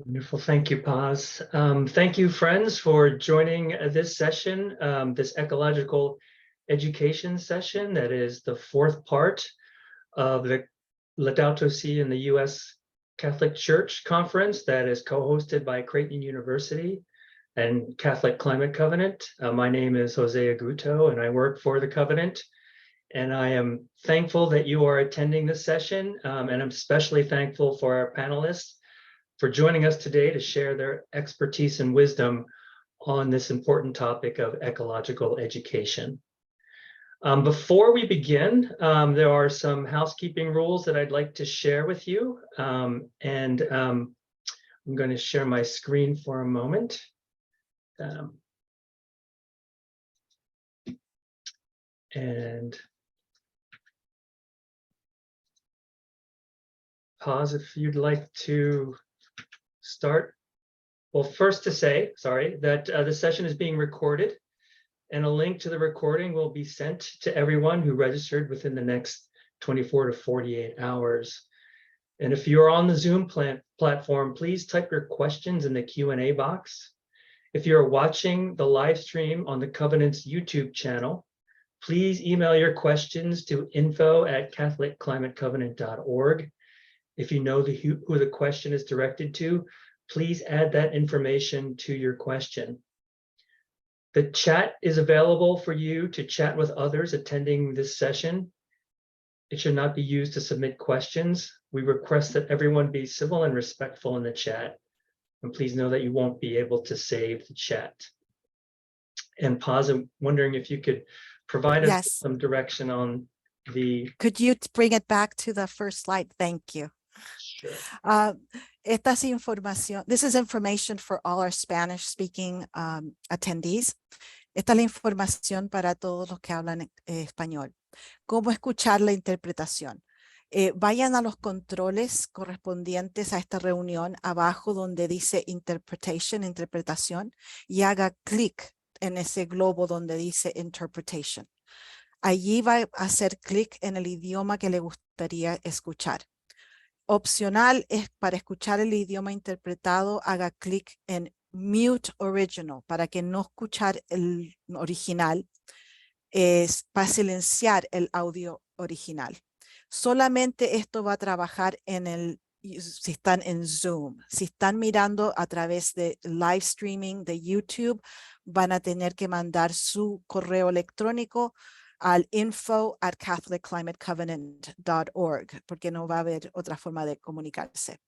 Wonderful. Thank you, Paz. Thank you, friends, for joining this session, this ecological education session that is the fourth part of the Laudato Si in the U.S. Catholic Church Conference that is co-hosted by Creighton University and Catholic Climate Covenant. My name is Jose Aguto, and I work for the Covenant. And I am thankful that you are attending this session, and I'm especially thankful for our panelists for joining us today to share their expertise and wisdom on this important topic of ecological education. Before we begin, there are some housekeeping rules that I'd like to share with you. I'm going to share my screen for a moment. And pause if you'd like to start. Well, first to say, sorry, that the session is being recorded, and a link to the recording will be sent to everyone who registered within the next 24 to 48 hours. And if you're on the Zoom platform, please type your questions in the Q&A box. If you're watching the live stream on the Covenant's YouTube channel, please email your questions to info@catholicclimatecovenant.org. If you know who the question is directed to, please add that information to your question. The chat is available for you to chat with others attending this session. It should not be used to submit questions. We request that everyone be civil and respectful in the chat. And please know that you won't be able to save the chat. And Paz, I'm wondering if you could provide us some direction on the... Could you bring it back to the first slide? Thank you. Sure. This is information for all our Spanish-speaking attendees. Esta es la información para todos los que hablan español. ¿Cómo escuchar la interpretación? Vayan a los controles correspondientes a esta reunión abajo donde dice interpretación, y haga clic en ese globo donde dice interpretation. Allí va a hacer clic en el idioma que le gustaría escuchar. Opcional es para escuchar el idioma interpretado, haga clic en Mute Original para que no escuchar el original, es para silenciar el audio original. Solamente esto va a trabajar si están en Zoom. Si están mirando a través de live streaming de YouTube, van a tener que mandar su correo electrónico al info@catholicclimatecovenant.org, porque no va a haber otra forma de comunicarse.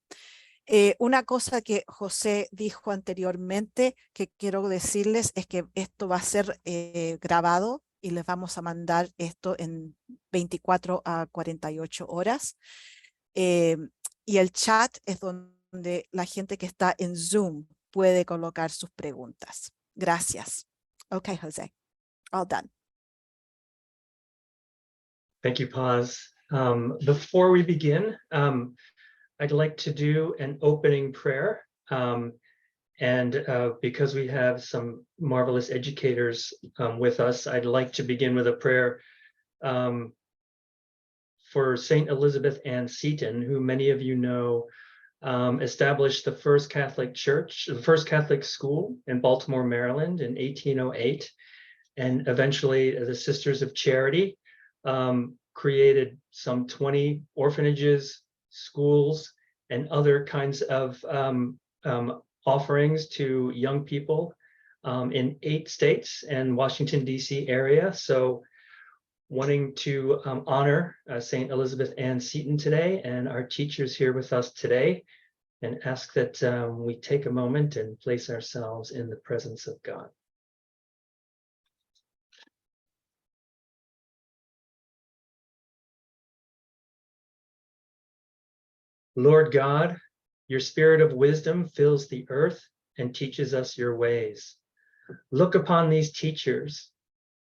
Una cosa que José dijo anteriormente que quiero decirles es que esto va a ser grabado y les vamos a mandar esto en 24 a 48 horas. Y el chat es donde la gente que está en Zoom puede colocar sus preguntas. Gracias. Okay, José. All done. Thank you, Paz. Before we begin, I'd like to do an opening prayer. Because we have some marvelous educators with us, I'd like to begin with a prayer for St. Elizabeth Ann Seton, who many of you know established the first Catholic church, the first Catholic school in Baltimore, Maryland in 1808. And eventually the Sisters of Charity created some 20 orphanages, schools, and other kinds of offerings to young people in 8 states and Washington, D.C. area. So wanting to honor St. Elizabeth Ann Seton today and our teachers here with us today, and ask that we take a moment and place ourselves in the presence of God. Lord God, your spirit of wisdom fills the earth and teaches us your ways. Look upon these teachers.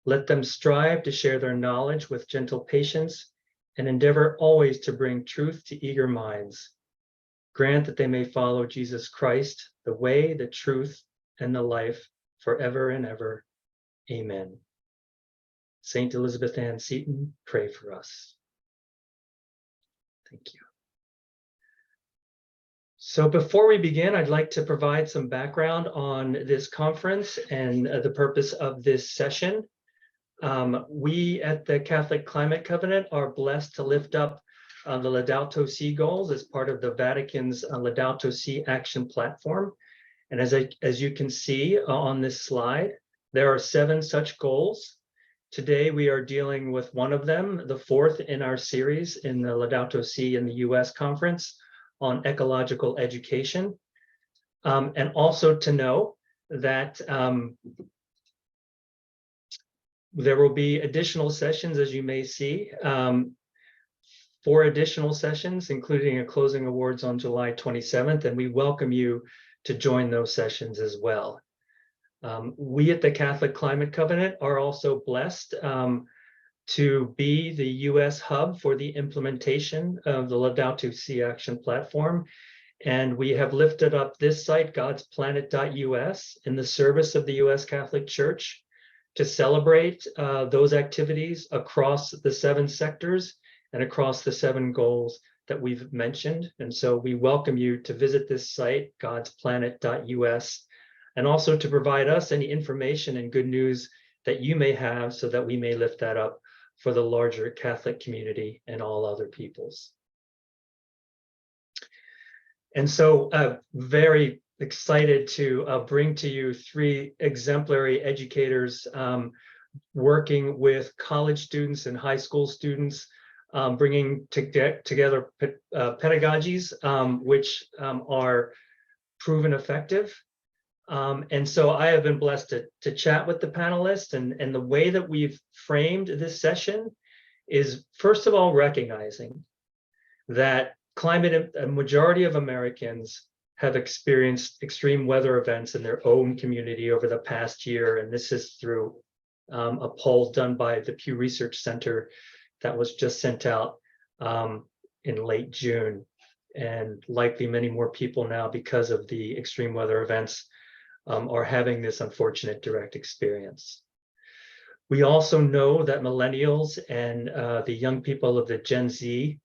Let them strive to share their knowledge with gentle patience and endeavor always to bring truth to eager minds. Grant that they may follow Jesus Christ, the way, the truth, and the life forever and ever. Amen. Saint Elizabeth Ann Seton, pray for us. Thank you. So before we begin, I'd like to provide some background on this conference and the purpose of this session. We at the Catholic Climate Covenant are blessed to lift up the Laudato Si goals as part of the Vatican's Laudato Si Action Platform. And as you can see on this slide, there are 7 such goals. Today, we are dealing with one of them, the 4th in our series in the Laudato Si in the US conference on ecological education. And also to know that there will be additional sessions, as you may see, 4 additional sessions, including a closing awards on July 27th, and we welcome you to join those sessions as well. We at the Catholic Climate Covenant are also blessed to be the US hub for the implementation of the Laudato Si Action Platform. And we have lifted up this site, godsplanet.us, in the service of the US Catholic Church to celebrate those activities across the 7 sectors and across the 7 goals that we've mentioned. And so we welcome you to visit this site, godsplanet.us, and also to provide us any information and good news that you may have so that we may lift that up for the larger Catholic community and all other peoples. And so very excited to bring to you 3 exemplary educators working with college students and high school students, bringing together pedagogies which are proven effective. And so I have been blessed to chat with the panelists, and the way that we've framed this session is, first of all, recognizing that a majority of Americans have experienced extreme weather events in their own community over the past year. And this is through a poll done by the Pew Research Center that was just sent out in late June. And likely many more people now, because of the extreme weather events, are having this unfortunate direct experience. We also know that millennials and the young people of the Gen Z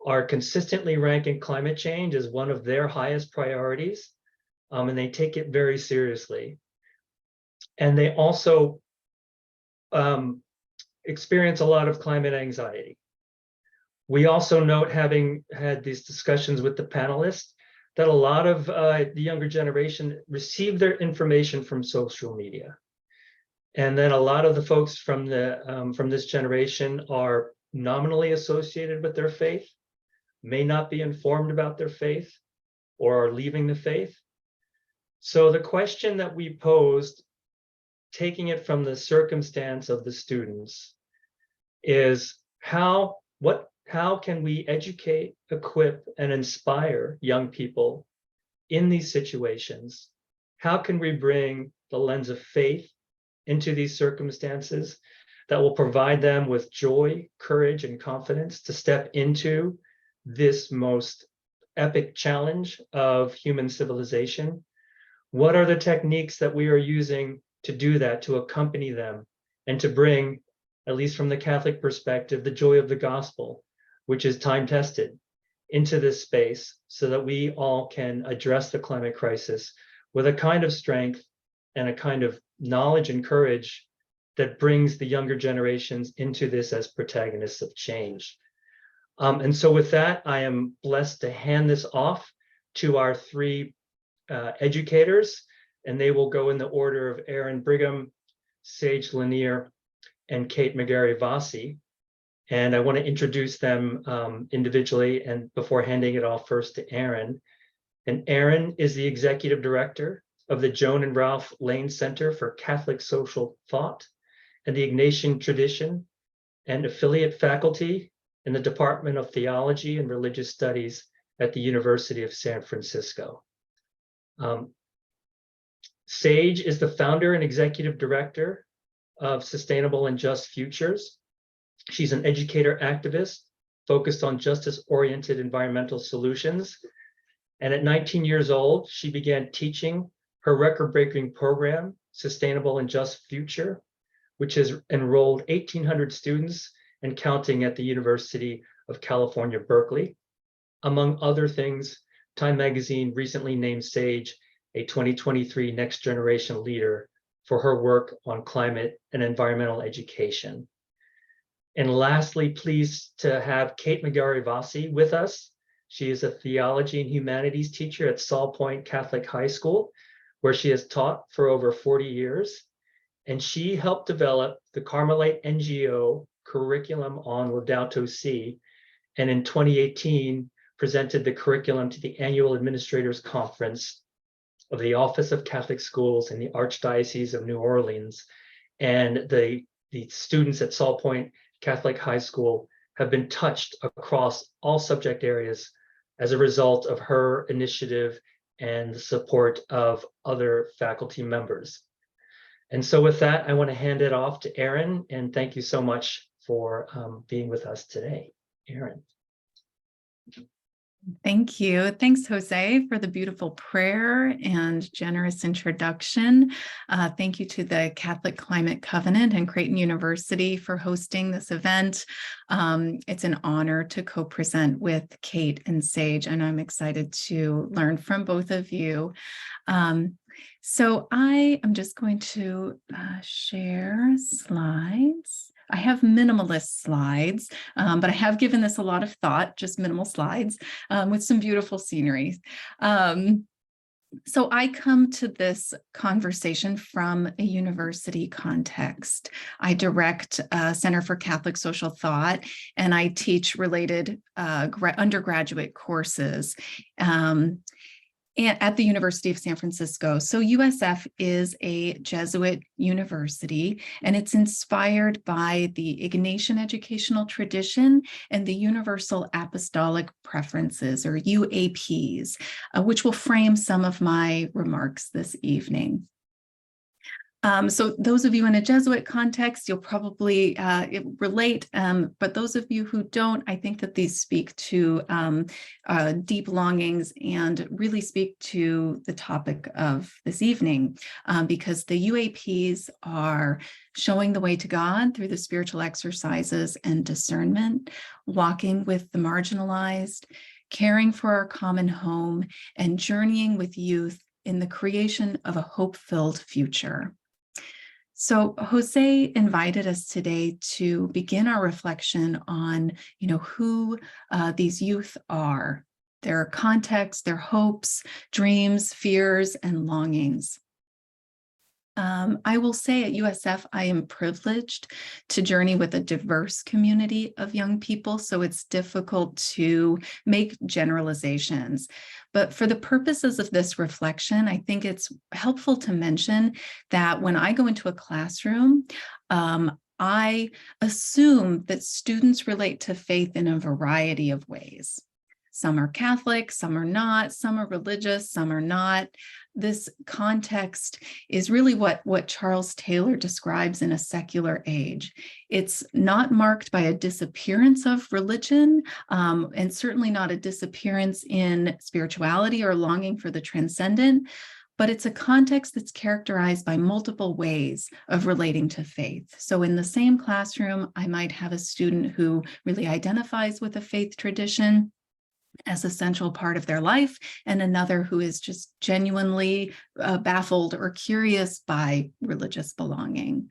are consistently ranking climate change as one of their highest priorities, and they take it very seriously. And they also experience a lot of climate anxiety. We also note, having had these discussions with the panelists, that a lot of the younger generation receive their information from social media. And then a lot of the folks from this generation are nominally associated with their faith, may not be informed about their faith, or are leaving the faith. So the question that we posed, taking it from the circumstance of the students, is how can we educate, equip, and inspire young people in these situations? How can we bring the lens of faith into these circumstances that will provide them with joy, courage, and confidence to step into this most epic challenge of human civilization? What are the techniques that we are using to do that, to accompany them, and to bring, at least from the Catholic perspective, the joy of the gospel, which is time-tested, into this space, so that we all can address the climate crisis with a kind of strength and a kind of knowledge and courage that brings the younger generations into this as protagonists of change. And so with that, I am blessed to hand this off to our 3 educators, and they will go in the order of Aaron Brigham, Sage Lenier, and Kate McGarey-Vase. And I want to introduce them individually, and before handing it off first to Aaron. And Aaron is the executive director of the Joan and Ralph Lane Center for Catholic Social Thought and the Ignatian Tradition, and affiliate faculty in the Department of Theology and Religious Studies at the University of San Francisco. Sage is the founder and executive director of Sustainable and Just Futures. She's an educator activist focused on justice-oriented environmental solutions. And at 19 years old, she began teaching her record-breaking program, Sustainable and Just Future, which has enrolled 1,800 students and counting at the University of California, Berkeley. Among other things, Time Magazine recently named Sage a 2023 Next Generation Leader for her work on climate and environmental education. And lastly, pleased to have Kate McGarey-Vase with us. She is a theology and humanities teacher at Salpointe Catholic High School, where she has taught for over 40 years. And she helped develop the Carmelite NGO curriculum on Laudato Si, and in 2018 presented the curriculum to the annual administrators conference of the Office of Catholic Schools in the Archdiocese of New Orleans. And the students at Salpointe Catholic High School have been touched across all subject areas as a result of her initiative and the support of other faculty members. And so with that, I want to hand it off to Erin, and thank you so much for being with us today. Erin. Thank you. Thanks, Jose, for the beautiful prayer and generous introduction. Thank you to the Catholic Climate Covenant and Creighton University for hosting this event. It's an honor to co-present with Kate and Sage, and I'm excited to learn from both of you. So I am just going to share slides. I have minimalist slides, but I have given this a lot of thought, just minimal slides with some beautiful scenery. So I come to this conversation from a university context. I direct Center for Catholic Social Thought, and I teach related undergraduate courses at the University of San Francisco. So USF is a Jesuit university, and it's inspired by the Ignatian educational tradition and the Universal Apostolic Preferences, or UAPs, which will frame some of my remarks this evening. So those of you in a Jesuit context, you'll probably relate, but those of you who don't, I think that these speak to deep longings and really speak to the topic of this evening, because the UAPs are showing the way to God through the spiritual exercises and discernment, walking with the marginalized, caring for our common home, and journeying with youth in the creation of a hope-filled future. So Jose invited us today to begin our reflection on, who these youth are, their context, their hopes, dreams, fears, and longings. I will say at USF, I am privileged to journey with a diverse community of young people, so it's difficult to make generalizations. But for the purposes of this reflection, I think it's helpful to mention that when I go into a classroom, I assume that students relate to faith in a variety of ways. Some are Catholic, some are not, some are religious, some are not. This context is really what Charles Taylor describes in A Secular Age. It's not marked by a disappearance of religion, and certainly not a disappearance in spirituality or longing for the transcendent, but it's a context that's characterized by multiple ways of relating to faith. So in the same classroom, I might have a student who really identifies with a faith tradition as a central part of their life, and another who is just genuinely baffled or curious by religious belonging.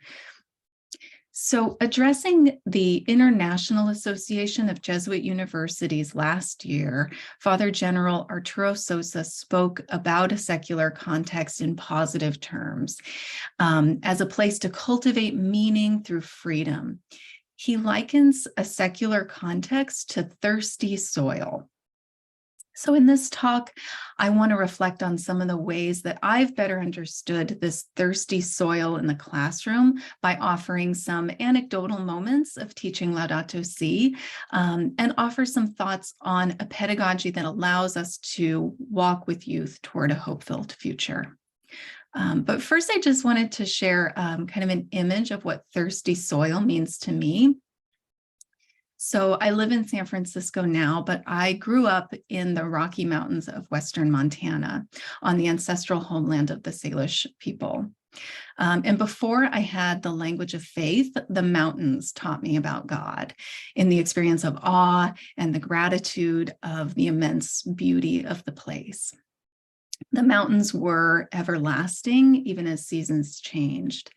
So addressing the International Association of Jesuit Universities last year, Father General Arturo Sosa spoke about a secular context in positive terms as a place to cultivate meaning through freedom. He likens a secular context to thirsty soil. So in this talk, I want to reflect on some of the ways that I've better understood this thirsty soil in the classroom by offering some anecdotal moments of teaching Laudato Si, and offer some thoughts on a pedagogy that allows us to walk with youth toward a hope-filled future. But first, I just wanted to share kind of an image of what thirsty soil means to me. So I live in San Francisco now, but I grew up in the Rocky Mountains of Western Montana on the ancestral homeland of the Salish people. And before I had the language of faith, the mountains taught me about God in the experience of awe and the gratitude of the immense beauty of the place. The mountains were everlasting, even as seasons changed.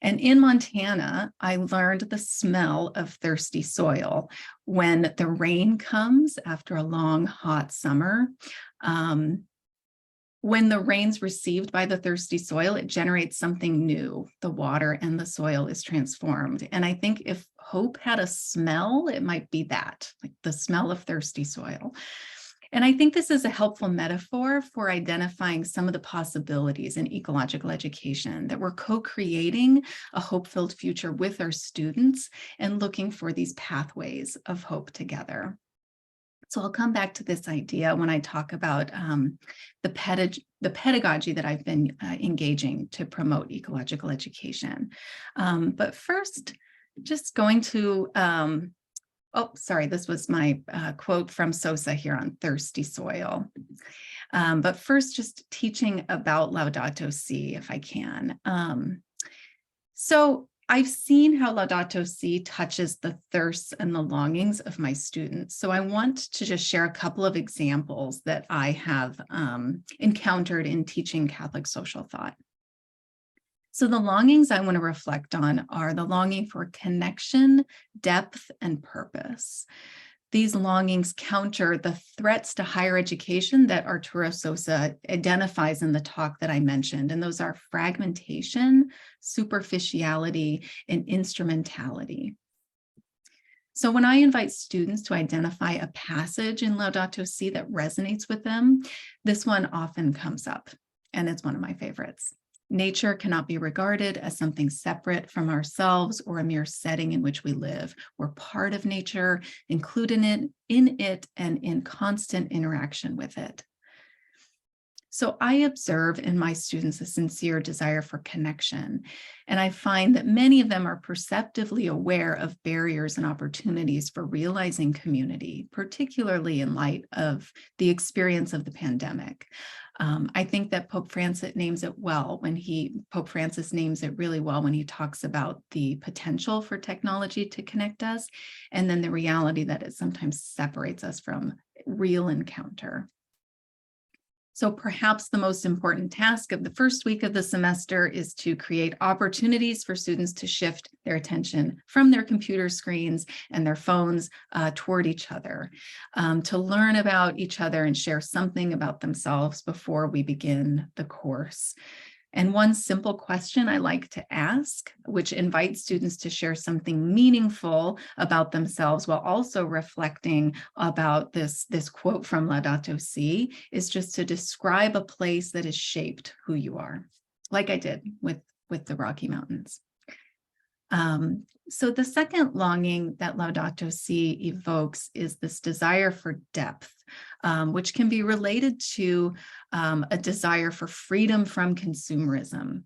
And in Montana, I learned the smell of thirsty soil when the rain comes after a long, hot summer. When the rain's received by the thirsty soil, it generates something new. The water and the soil is transformed. And I think if hope had a smell, it might be that, like the smell of thirsty soil. And I think this is a helpful metaphor for identifying some of the possibilities in ecological education, that we're co-creating a hope-filled future with our students and looking for these pathways of hope together. So I'll come back to this idea when I talk about the pedagogy that I've been engaging to promote ecological education. But first, just going to, oh, sorry, this was my quote from Sosa here on thirsty soil. But first, just teaching about Laudato Si, if I can. So I've seen how Laudato Si touches the thirsts and the longings of my students. So I want to just share a couple of examples that I have encountered in teaching Catholic social thought. So the longings I want to reflect on are the longing for connection, depth, and purpose. These longings counter the threats to higher education that Arturo Sosa identifies in the talk that I mentioned, and those are fragmentation, superficiality, and instrumentality. So when I invite students to identify a passage in Laudato Si that resonates with them, this one often comes up, and it's one of my favorites. Nature cannot be regarded as something separate from ourselves or a mere setting in which we live. We're part of nature, included in it, and in constant interaction with it. So I observe in my students a sincere desire for connection, and I find that many of them are perceptively aware of barriers and opportunities for realizing community, particularly in light of the experience of the pandemic. I think that Pope Francis names it well when Pope Francis names it really well when he talks about the potential for technology to connect us, and then the reality that it sometimes separates us from real encounter. So perhaps the most important task of the first week of the semester is to create opportunities for students to shift their attention from their computer screens and their phones toward each other, to learn about each other and share something about themselves before we begin the course. And one simple question I like to ask, which invites students to share something meaningful about themselves while also reflecting about this quote from Laudato Si, is just to describe a place that has shaped who you are, like I did with the Rocky Mountains. So the second longing that Laudato Si evokes is this desire for depth, which can be related to a desire for freedom from consumerism,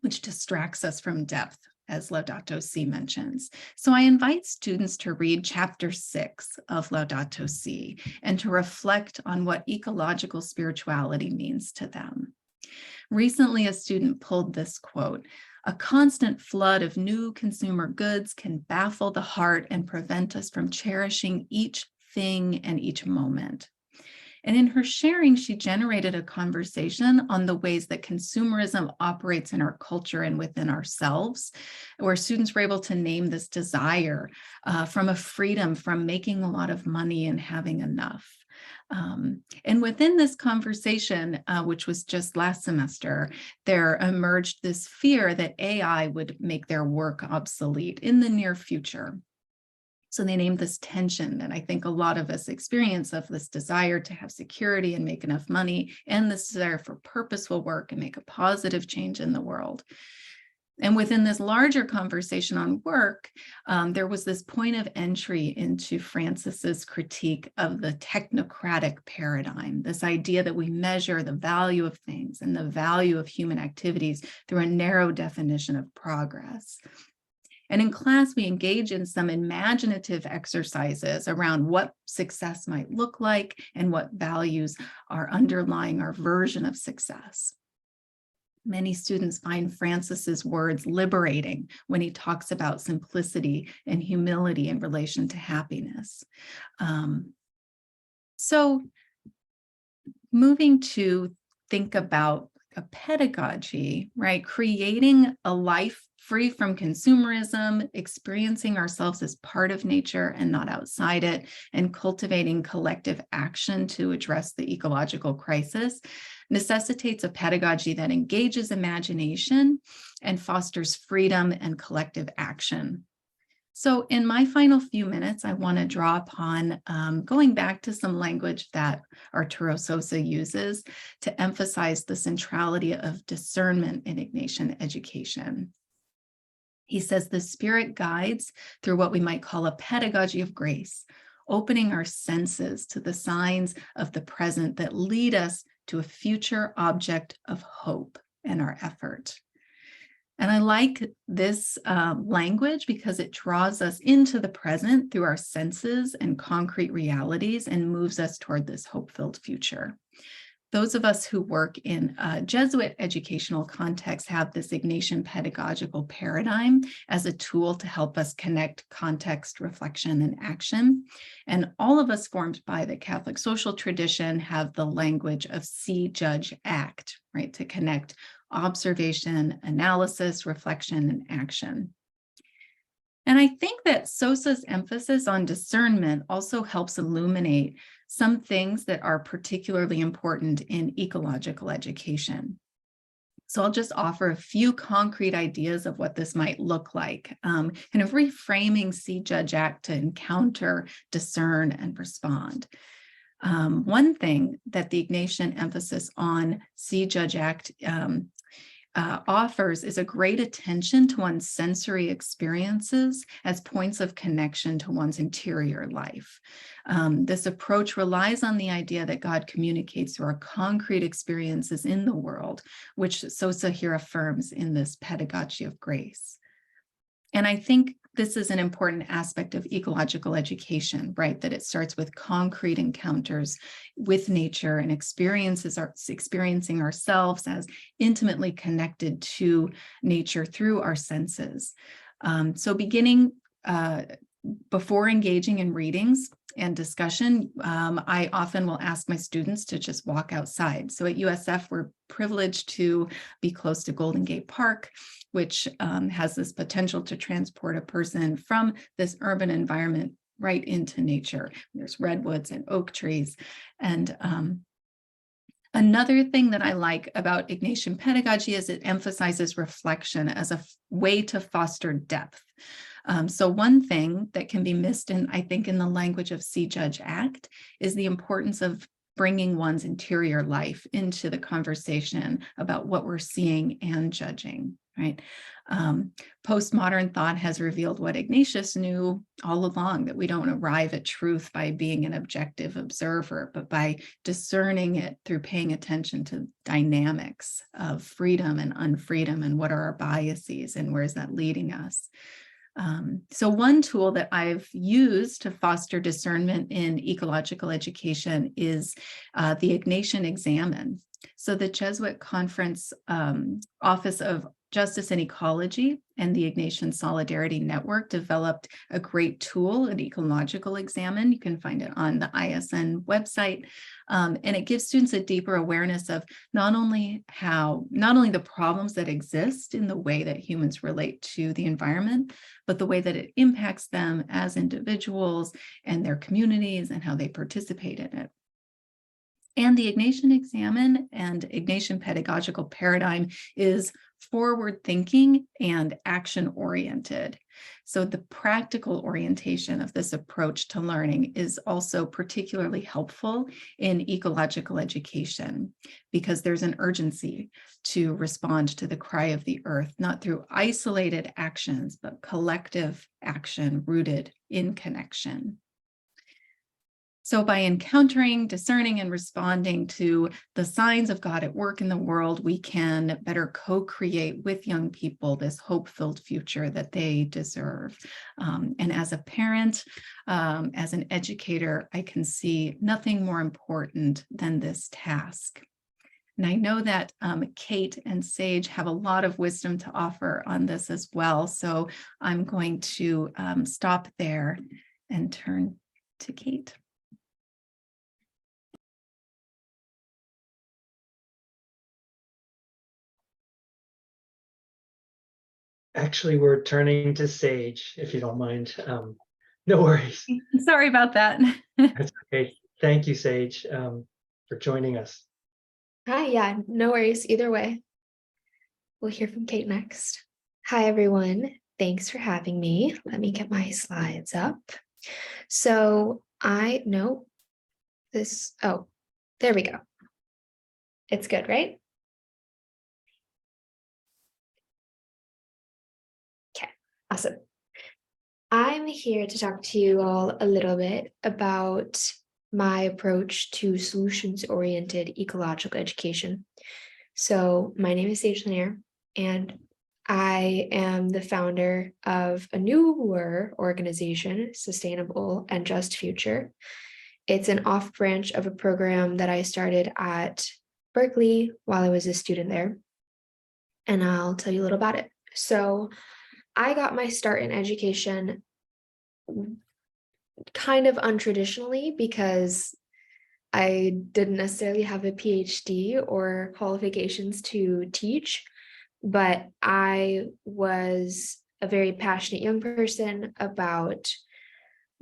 which distracts us from depth, as Laudato Si mentions. So I invite students to read chapter 6 of Laudato Si and to reflect on what ecological spirituality means to them. Recently, a student pulled this quote: "A constant flood of new consumer goods can baffle the heart and prevent us from cherishing each thing and each moment." And in her sharing, she generated a conversation on the ways that consumerism operates in our culture and within ourselves, where students were able to name this desire from a freedom from making a lot of money and having enough. And within this conversation, which was just last semester, there emerged this fear that AI would make their work obsolete in the near future. So they named this tension that I think a lot of us experience, of this desire to have security and make enough money, and this desire for purposeful work and make a positive change in the world. And within this larger conversation on work, there was this point of entry into Francis's critique of the technocratic paradigm, this idea that we measure the value of things and the value of human activities through a narrow definition of progress. And in class, we engage in some imaginative exercises around what success might look like and what values are underlying our version of success. Many students find Francis's words liberating when he talks about simplicity and humility in relation to happiness. So moving to think about a pedagogy, right? Creating a life free from consumerism, experiencing ourselves as part of nature and not outside it, and cultivating collective action to address the ecological crisis necessitates a pedagogy that engages imagination and fosters freedom and collective action. So in my final few minutes, I want to draw upon going back to some language that Arturo Sosa uses to emphasize the centrality of discernment in Ignatian education. He says the Spirit guides through what we might call a pedagogy of grace, opening our senses to the signs of the present that lead us to a future object of hope and our effort. And I like this language because it draws us into the present through our senses and concrete realities and moves us toward this hope-filled future. Those of us who work in a Jesuit educational context have this Ignatian pedagogical paradigm as a tool to help us connect context, reflection, and action. And all of us formed by the Catholic social tradition have the language of see, judge, act, right, to connect observation, analysis, reflection, and action. And I think that Sosa's emphasis on discernment also helps illuminate some things that are particularly important in ecological education. So I'll just offer a few concrete ideas of what this might look like, kind of reframing see, judge, act to encounter, discern, and respond. One thing that the Ignatian emphasis on see, judge, act offers is a great attention to one's sensory experiences as points of connection to one's interior life. This approach relies on the idea that God communicates through our concrete experiences in the world, which Sosa here affirms in this pedagogy of grace. And I think this is an important aspect of ecological education, right? That it starts with concrete encounters with nature and experiencing ourselves as intimately connected to nature through our senses. So beginning before engaging in readings and discussion, I often will ask my students to just walk outside. So at USF, we're privileged to be close to Golden Gate Park, which has this potential to transport a person from this urban environment right into nature. There's redwoods and oak trees. And another thing that I like about Ignatian pedagogy is it emphasizes reflection as a way to foster depth. So one thing that can be missed in, I think, in the language of see, judge, act is the importance of bringing one's interior life into the conversation about what we're seeing and judging, right? Postmodern thought has revealed what Ignatius knew all along, that we don't arrive at truth by being an objective observer, but by discerning it through paying attention to dynamics of freedom and unfreedom and what are our biases and where is that leading us. So one tool that I've used to foster discernment in ecological education is the Ignatian Examen. So the Jesuit Conference Office of Justice and Ecology and the Ignatian Solidarity Network developed a great tool, an ecological examen. You can find it on the ISN website. And it gives students a deeper awareness of not only the problems that exist in the way that humans relate to the environment, but the way that it impacts them as individuals and their communities and how they participate in it. And the Ignatian Examen and Ignatian pedagogical paradigm is forward-thinking and action-oriented. So the practical orientation of this approach to learning is also particularly helpful in ecological education because there's an urgency to respond to the cry of the earth, not through isolated actions, but collective action rooted in connection. So by encountering, discerning, and responding to the signs of God at work in the world, we can better co-create with young people this hope-filled future that they deserve. And as a parent, as an educator, I can see nothing more important than this task. And I know that Kate and Sage have a lot of wisdom to offer on this as well. So I'm going to stop there and turn to Kate. Actually, we're turning to Sage, if you don't mind. No worries. Sorry about that. That's okay. Thank you, Sage, for joining us. Hi, yeah, no worries. Either way, we'll hear from Kate next. Hi, everyone. Thanks for having me. Let me get my slides up. So oh, there we go. It's good, right? Okay, awesome. I'm here to talk to you all a little bit about my approach to solutions-oriented ecological education. So my name is Sage Lenier, and I am the founder of a newer organization, Sustainable and Just Future. It's an off branch of a program that I started at Berkeley while I was a student there. And I'll tell you a little about it. So I got my start in education kind of untraditionally because I didn't necessarily have a PhD or qualifications to teach, but I was a very passionate young person about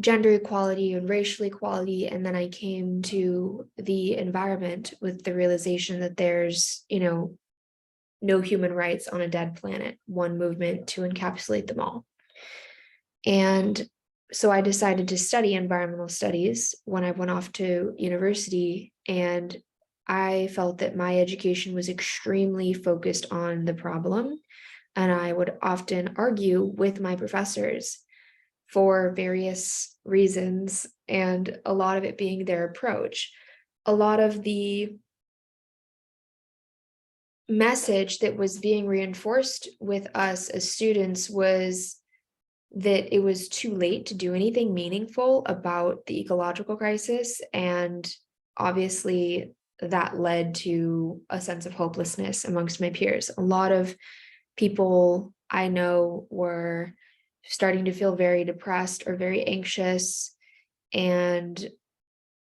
gender equality and racial equality. And then I came to the environment with the realization that there's, no human rights on a dead planet, one movement to encapsulate them all. And so I decided to study environmental studies when I went off to university, and I felt that my education was extremely focused on the problem. And I would often argue with my professors for various reasons, and a lot of it being their approach. A lot of the message that was being reinforced with us as students was that it was too late to do anything meaningful about the ecological crisis. And obviously that led to a sense of hopelessness amongst my peers. A lot of people I know were starting to feel very depressed or very anxious. And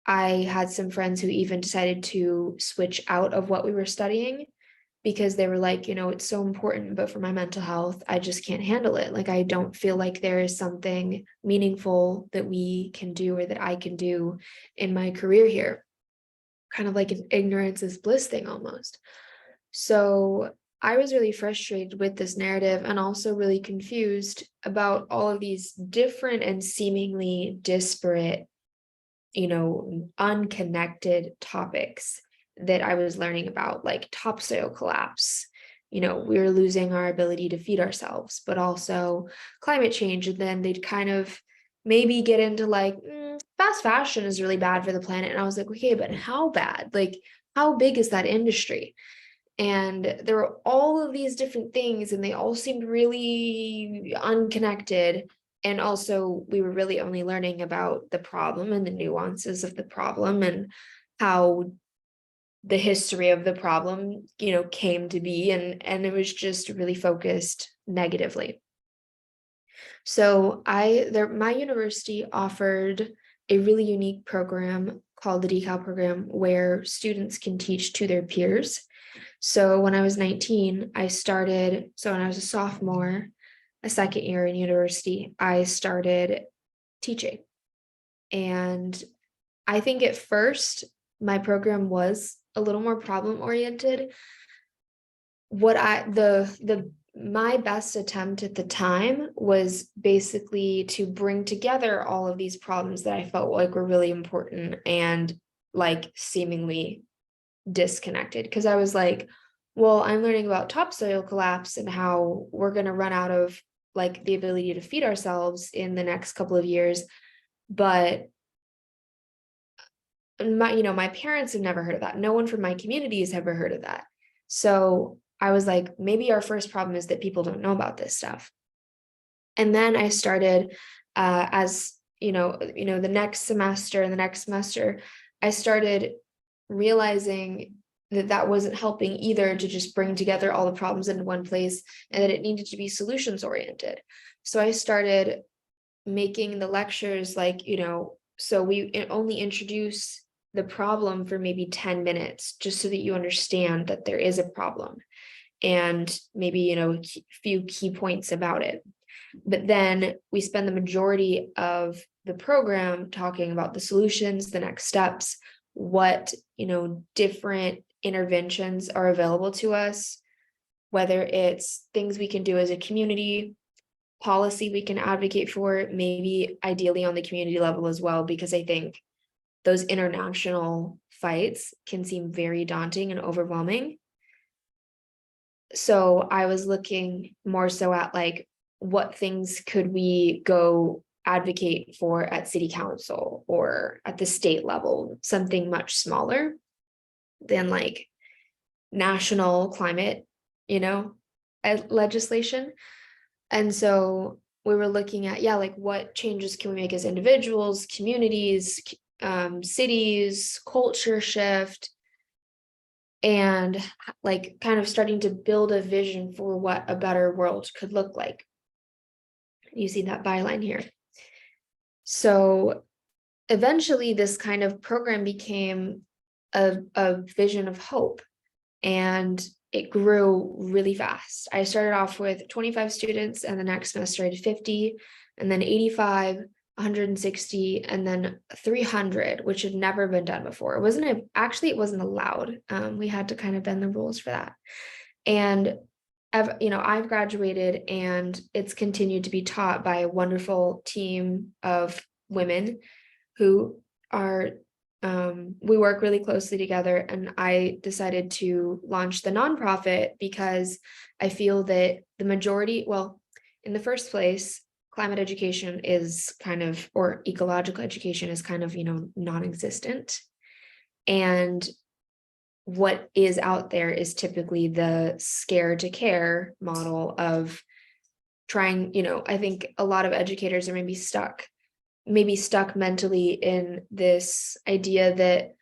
I had some friends who even decided to switch out of what we were studying because they were like, it's so important, but for my mental health, I just can't handle it. Like, I don't feel like there is something meaningful that we can do or that I can do in my career here. Kind of like an ignorance is bliss thing almost. So I was really frustrated with this narrative and also really confused about all of these different and seemingly disparate, unconnected topics that I was learning about, like topsoil collapse. We were losing our ability to feed ourselves, but also climate change. And then they'd kind of maybe get into like, fast fashion is really bad for the planet. And I was like, okay, but how bad? Like, how big is that industry? And there were all of these different things, and they all seemed really unconnected. And also, we were really only learning about the problem and the nuances of the problem and how the history of the problem, came to be. And it was just really focused negatively. So my university offered a really unique program called the Decal program, where students can teach to their peers. So when I was 19, when I was a sophomore, a second year in university, I started teaching. And I think at first my program was a little more problem oriented. My best attempt at the time was basically to bring together all of these problems that I felt like were really important and like seemingly disconnected, because I was like, well, I'm learning about topsoil collapse and how we're going to run out of like the ability to feed ourselves in the next couple of years, but my parents have never heard of that. No one from my community has ever heard of that. So I was like, maybe our first problem is that people don't know about this stuff. And then I started the next semester, I started realizing that wasn't helping either, to just bring together all the problems into one place, and that it needed to be solutions oriented. So I started making the lectures like, so we only introduce the problem for maybe 10 minutes, just so that you understand that there is a problem, and maybe, a few key points about it. But then we spend the majority of the program talking about the solutions, the next steps, what, different interventions are available to us, whether it's things we can do as a community, policy we can advocate for, maybe ideally on the community level as well, because I think those international fights can seem very daunting and overwhelming. So I was looking more so at like, what things could we go advocate for at city council or at the state level, something much smaller than like national climate, legislation. And so we were looking at, like, what changes can we make as individuals, communities, cities, culture shift, and like kind of starting to build a vision for what a better world could look like. You see that byline here. So eventually this kind of program became a vision of hope, and it grew really fast. I started off with 25 students, and the next semester I had 50, and then 85, 160, and then 300, which had never been done before. It wasn't allowed. We had to kind of bend the rules for that. And I've graduated, and it's continued to be taught by a wonderful team of women who are, we work really closely together. And I decided to launch the nonprofit because I feel that the majority, well, in the first place, climate education is or ecological education is non-existent. And what is out there is typically the scare to care model of trying, I think a lot of educators are maybe stuck mentally in this idea that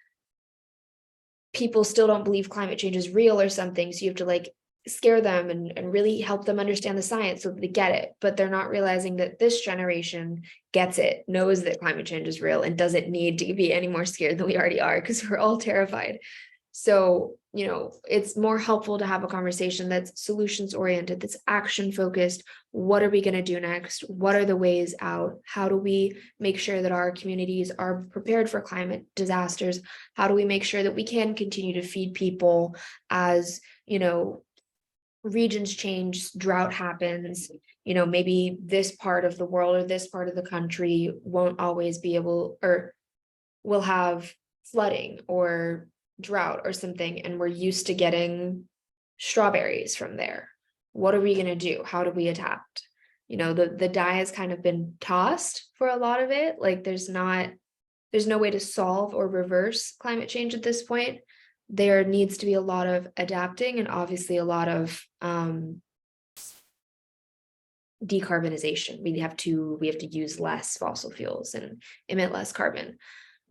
people still don't believe climate change is real or something. So you have to like scare them and really help them understand the science so that they get it. But they're not realizing that this generation gets it, knows that climate change is real, and doesn't need to be any more scared than we already are, because we're all terrified. So, it's more helpful to have a conversation that's solutions oriented, that's action focused. What are we going to do next? What are the ways out? How do we make sure that our communities are prepared for climate disasters? How do we make sure that we can continue to feed people as, regions change, drought happens, maybe this part of the world or this part of the country won't always be able, or will have flooding or drought or something, and we're used to getting strawberries from there. What are we going to do? How do we adapt? The die has kind of been tossed for a lot of it. Like there's no way to solve or reverse climate change at this point. There needs to be a lot of adapting, and obviously a lot of decarbonization. We have to use less fossil fuels and emit less carbon.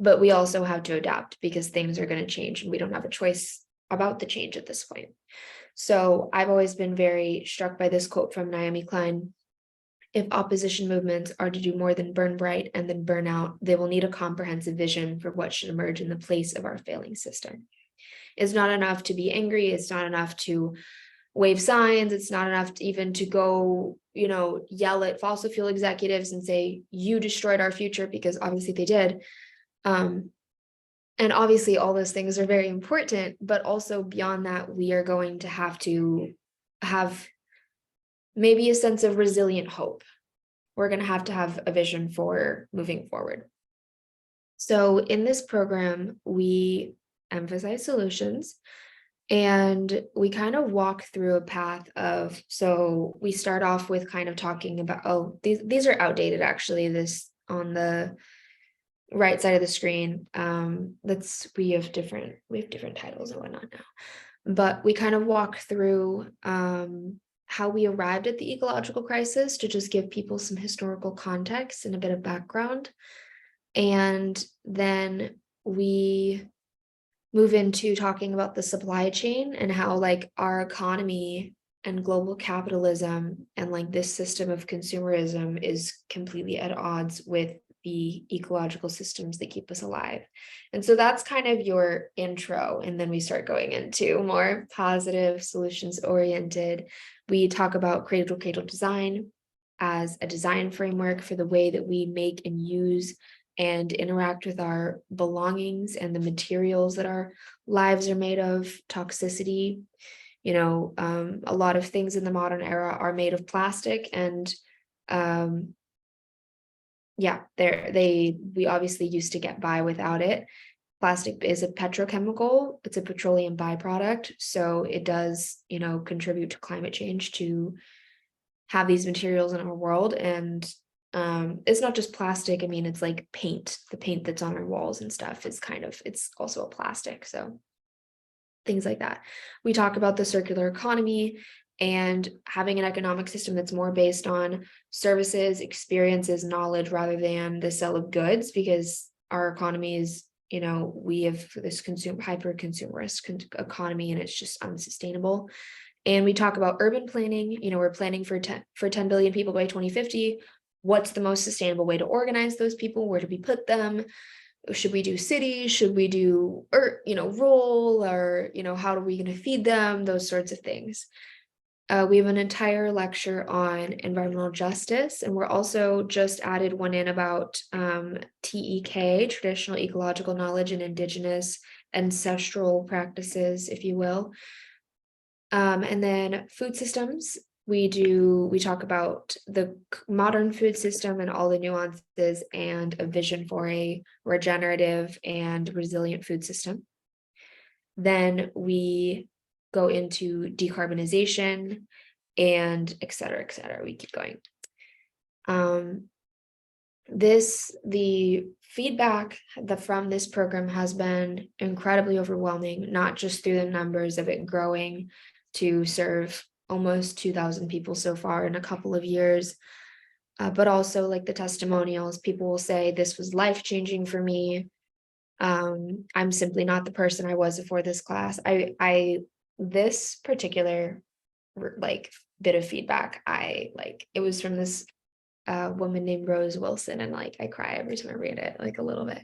But we also have to adapt because things are going to change, and we don't have a choice about the change at this point. So I've always been very struck by this quote from Naomi Klein. If opposition movements are to do more than burn bright and then burn out, they will need a comprehensive vision for what should emerge in the place of our failing system. It's not enough to be angry. It's not enough to wave signs. It's not enough even to go, yell at fossil fuel executives and say, you destroyed our future, because obviously they did. And obviously all those things are very important, but also beyond that, we are going to have maybe a sense of resilient hope. We're going to have a vision for moving forward. So in this program, we emphasize solutions, and we kind of walk through a path of, so we start off with kind of talking about, these are outdated actually, this on the right side of the screen. We have different titles and whatnot now, but we kind of walk through how we arrived at the ecological crisis, to just give people some historical context and a bit of background. And then we move into talking about the supply chain and how like our economy and global capitalism and like this system of consumerism is completely at odds with the ecological systems that keep us alive. And so that's kind of your intro. And then we start going into more positive, solutions oriented. We talk about cradle to cradle design as a design framework for the way that we make and use and interact with our belongings and the materials that our lives are made of, toxicity. You know, a lot of things in the modern era are made of plastic, and yeah, we obviously used to get by without it. Plastic is a petrochemical, it's a petroleum byproduct, so it does, you know, contribute to climate change to have these materials in our world. And it's not just plastic. I mean, it's like paint, the paint that's on our walls and stuff is kind of, it's also a plastic. So things like that. We talk about the circular economy and having an economic system that's more based on services, experiences, knowledge, rather than the sale of goods, because our economy is, you know, we have this hyper consumerist economy, and it's just unsustainable. And we talk about urban planning. You know, we're planning for 10 billion people by 2050. What's the most sustainable way to organize those people? Where do we put them? Should we do cities? Should we do, you know, rural, or, you know, how are we going to feed them? Those sorts of things. We have an entire lecture on environmental justice, and we're also just added one in about TEK, traditional ecological knowledge, and indigenous ancestral practices, if you will. And then food systems. We talk about the modern food system and all the nuances and a vision for a regenerative and resilient food system. Then we go into decarbonization and et cetera, et cetera. We keep going. The feedback from this program has been incredibly overwhelming, not just through the numbers of it growing to serve almost 2,000 people so far in a couple of years, but also like the testimonials. People will say, this was life-changing for me. I'm simply not the person I was before this class. This particular like bit of feedback, it was from this woman named Rose Wilson, and like I cry every time I read it, like a little bit.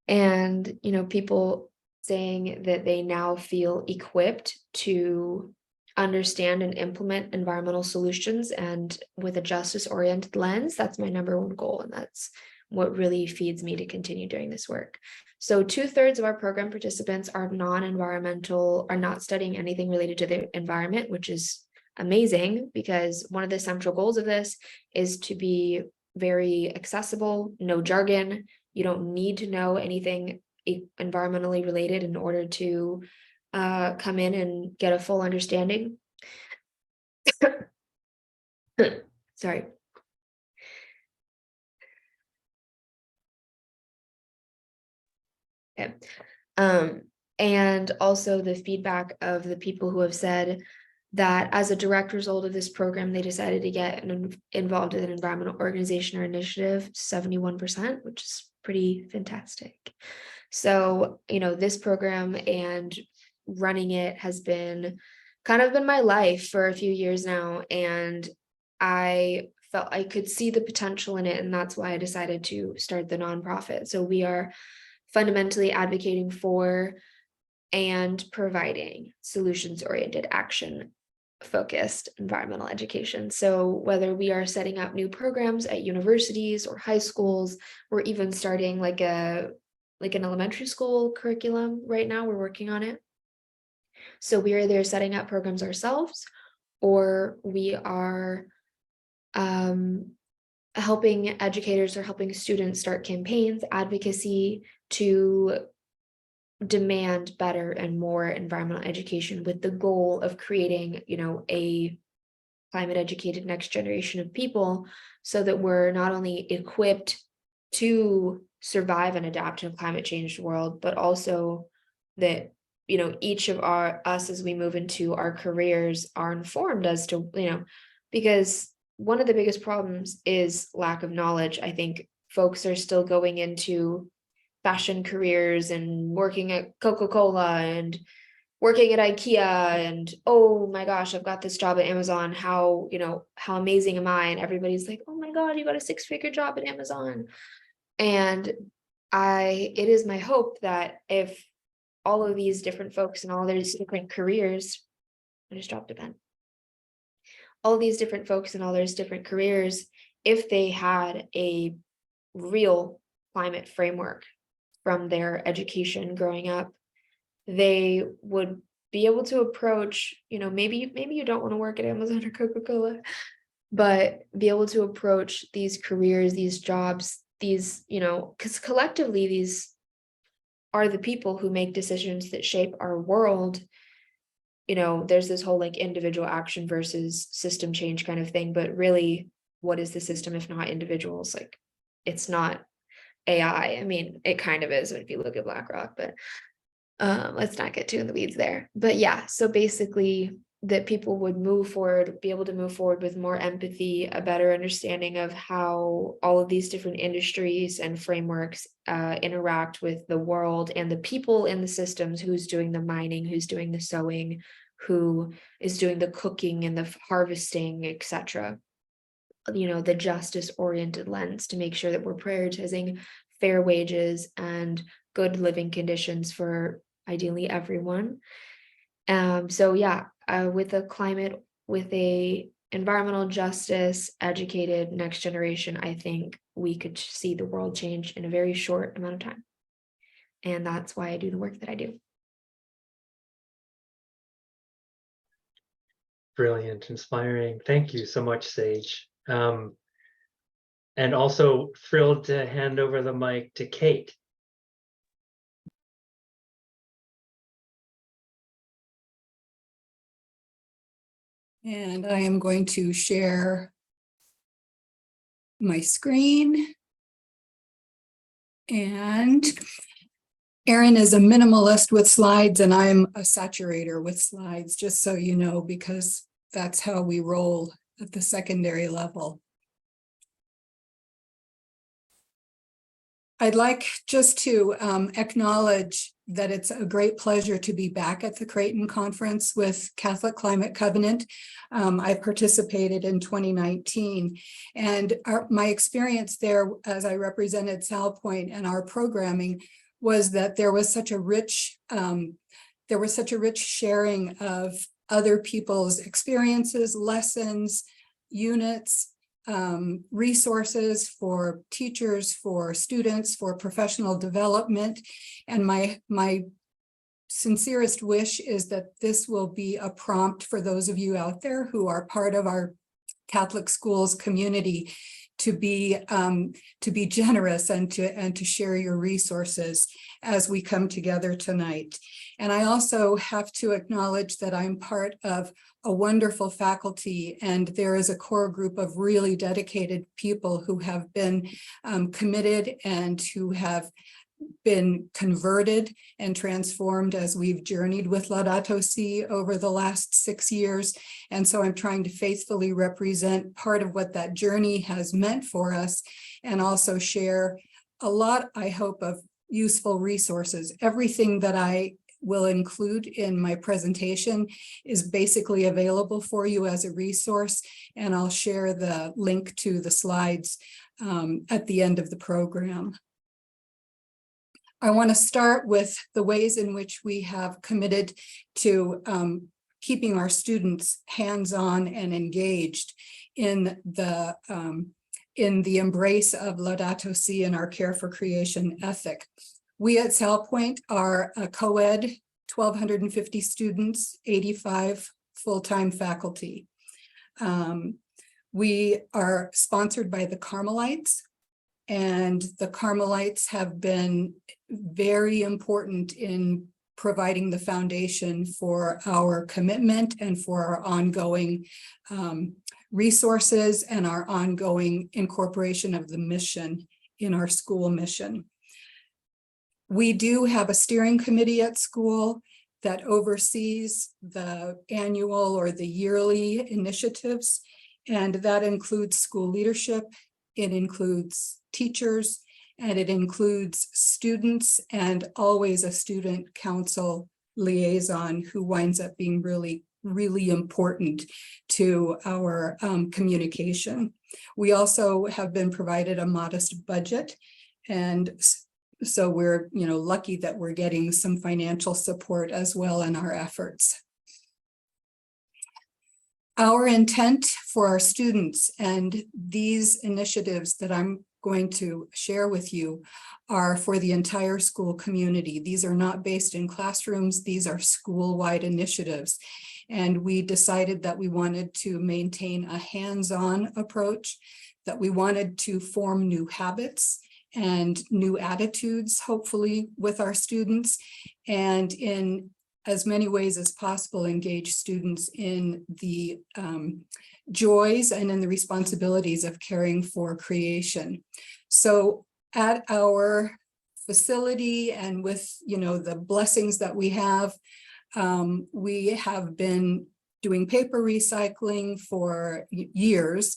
And, you know, people saying that they now feel equipped to understand and implement environmental solutions, and with a justice-oriented lens. That's my number one goal, and that's what really feeds me to continue doing this work. So 2/3 of our program participants are non-environmental, are not studying anything related to the environment, which is amazing, because one of the central goals of this is to be very accessible, no jargon. You don't need to know anything environmentally related in order to come in and get a full understanding. Sorry. Okay. And also the feedback of the people who have said that as a direct result of this program, they decided to get involved in an environmental organization or initiative, 71%, which is pretty fantastic. So, you know, this program and running it has been kind of been my life for a few years now, and I felt I could see the potential in it, and that's why I decided to start the nonprofit. So we are fundamentally advocating for and providing solutions-oriented, action-focused environmental education. So whether we are setting up new programs at universities or high schools, we're even starting like an elementary school curriculum right now. We're working on it. So we are either setting up programs ourselves, or we are helping educators or helping students start campaigns, advocacy to demand better and more environmental education, with the goal of creating, you know, a climate educated next generation of people, so that we're not only equipped to survive and adapt to a climate changed world, but also that, you know, each of us as we move into our careers are informed as to, you know, because one of the biggest problems is lack of knowledge. I think folks are still going into fashion careers and working at Coca-Cola and working at IKEA and, oh my gosh, I've got this job at Amazon. How, how amazing am I? And everybody's like, oh my God, you got a 6-figure job at Amazon. And it is my hope that if all of these different folks and all these different careers, I just dropped a pen. All these different folks and all those different careers, if they had a real climate framework from their education growing up, they would be able to approach, maybe you don't want to work at Amazon or Coca-Cola, but be able to approach these careers, these jobs, these, because collectively these are the people who make decisions that shape our world. There's this whole like individual action versus system change kind of thing, but really, what is the system if not individuals? Like, it's not AI. I mean, it kind of is if you look at BlackRock, but let's not get too in the weeds there. But yeah, so basically that people would be able to move forward with more empathy, a better understanding of how all of these different industries and frameworks interact with the world and the people in the systems, who's doing the mining, who's doing the sowing, who is doing the cooking and the harvesting, etc. The justice-oriented lens to make sure that we're prioritizing fair wages and good living conditions for ideally everyone. So yeah, with a climate, with a environmental justice, educated next generation, I think we could see the world change in a very short amount of time. And that's why I do the work that I do. Brilliant, inspiring. Thank you so much, Sage. And also thrilled to hand over the mic to Kate. And I am going to share my screen. And Erin is a minimalist with slides, and I'm a saturator with slides, just so you know, because that's how we roll at the secondary level. I'd like just to acknowledge that it's a great pleasure to be back at the Creighton Conference with Catholic Climate Covenant. I participated in 2019, and my experience there as I represented Salpointe and our programming was that there was such a rich sharing of other people's experiences, lessons, units, resources for teachers, for students, for professional development. And my sincerest wish is that this will be a prompt for those of you out there who are part of our Catholic schools community to be generous and to share your resources as we come together tonight. And I also have to acknowledge that I'm part of a wonderful faculty, and there is a core group of really dedicated people who have been committed and who have been converted and transformed as we've journeyed with Laudato Si over the last 6 years. And so I'm trying to faithfully represent part of what that journey has meant for us, and also share a lot, I hope, of useful resources. Everything that I will include in my presentation is basically available for you as a resource, and I'll share the link to the slides at the end of the program. I want to start with the ways in which we have committed to keeping our students hands-on and engaged in the embrace of Laudato Si and our care for creation ethic. We at Salpointe are a co-ed, 1,250 students, 85 full-time faculty. We are sponsored by the Carmelites, and the Carmelites have been very important in providing the foundation for our commitment and for our ongoing resources and our ongoing incorporation of the mission in our school mission. We do have a steering committee at school that oversees the annual or the yearly initiatives, and that includes school leadership, it includes teachers, and it includes students and always a student council liaison who winds up being really, really important to our communication. We also have been provided a modest budget, and so we're lucky that we're getting some financial support as well in our efforts. Our intent for our students and these initiatives that I'm going to share with you are for the entire school community. These are not based in classrooms. These are school-wide initiatives. And we decided that we wanted to maintain a hands-on approach, that we wanted to form new habits and new attitudes, hopefully, with our students, and in as many ways as possible, engage students in the joys and in the responsibilities of caring for creation. So at our facility and with the blessings that we have been doing paper recycling for years.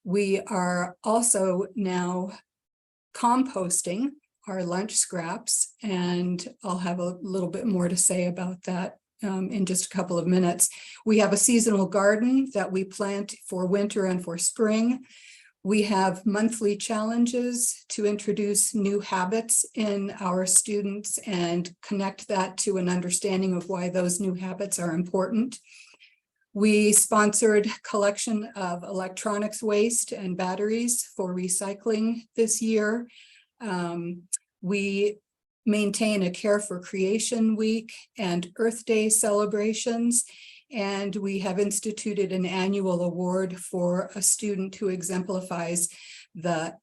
We are also now composting our lunch scraps, and I'll have a little bit more to say about that in just a couple of minutes. We have a seasonal garden that we plant for winter and for spring. We have monthly challenges to introduce new habits in our students and connect that to an understanding of why those new habits are important. We sponsored collection of electronics waste and batteries for recycling this year. We maintain a Care for Creation Week and Earth Day celebrations, and we have instituted an annual award for a student who exemplifies the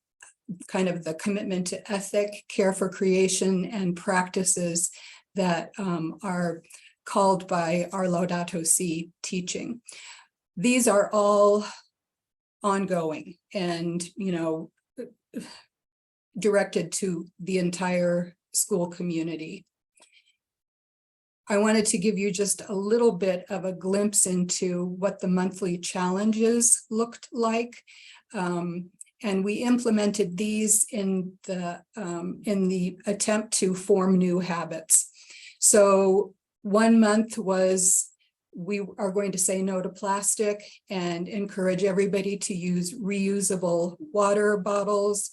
commitment to ethic, care for creation, and practices that are called by our Laudato Si teaching. These are all ongoing and, directed to the entire school community. I wanted to give you just a little bit of a glimpse into what the monthly challenges looked like. And we implemented these in the attempt to form new habits. So one month was, we are going to say no to plastic and encourage everybody to use reusable water bottles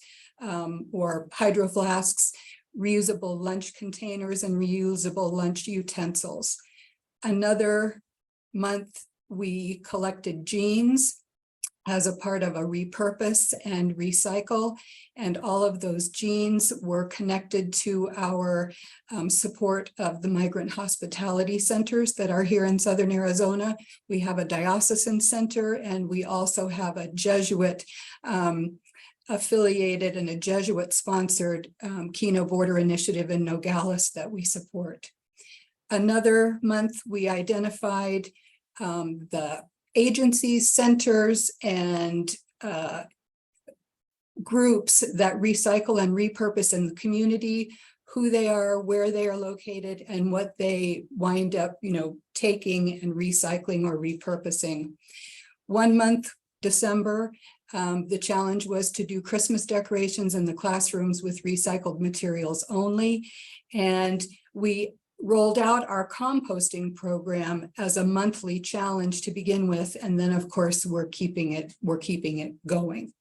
or hydro flasks, reusable lunch containers, and reusable lunch utensils. Another month, we collected jeans as a part of a repurpose and recycle, and all of those jeans were connected to our support of the migrant hospitality centers that are here in Southern Arizona. We have a diocesan center, and we also have a Jesuit affiliated and a Jesuit sponsored Kino Border Initiative in Nogales that we support. Another month, we identified the agencies, centers, and groups that recycle and repurpose in the community, who they are, where they are located, and what they wind up, taking and recycling or repurposing. One month, December, the challenge was to do Christmas decorations in the classrooms with recycled materials only. And we rolled out our composting program as a monthly challenge to begin with. And then of course, we're keeping it going.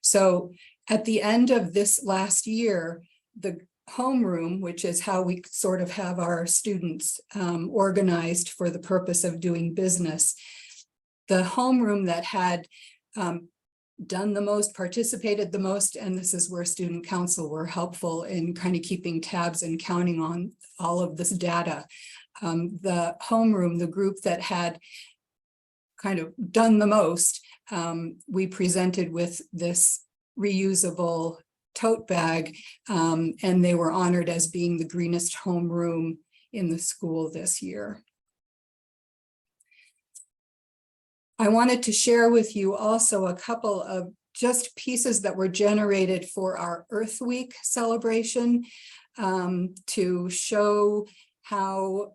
So at the end of this last year, the homeroom, which is how we sort of have our students organized for the purpose of doing business, the homeroom that had done the most, participated the most, and this is where student council were helpful in kind of keeping tabs and counting on all of this data. The homeroom, the group that had kind of done the most, we presented with this reusable tote bag, and they were honored as being the greenest homeroom in the school this year. I wanted to share with you also a couple of just pieces that were generated for our Earth Week celebration to show how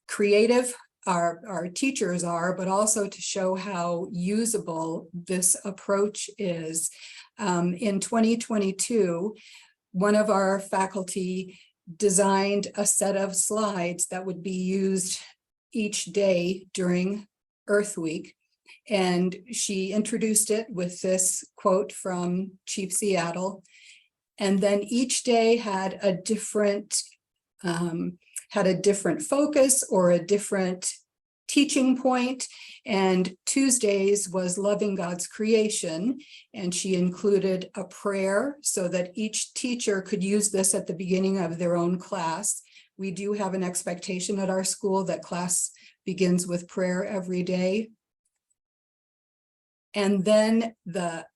creative our teachers are, but also to show how usable this approach is. In 2022, one of our faculty designed a set of slides that would be used each day during Earth Week. And she introduced it with this quote from Chief Seattle. And then each day had a different focus or a different teaching point. And Tuesdays was loving God's creation. And she included a prayer so that each teacher could use this at the beginning of their own class. We do have an expectation at our school that class begins with prayer every day. And then the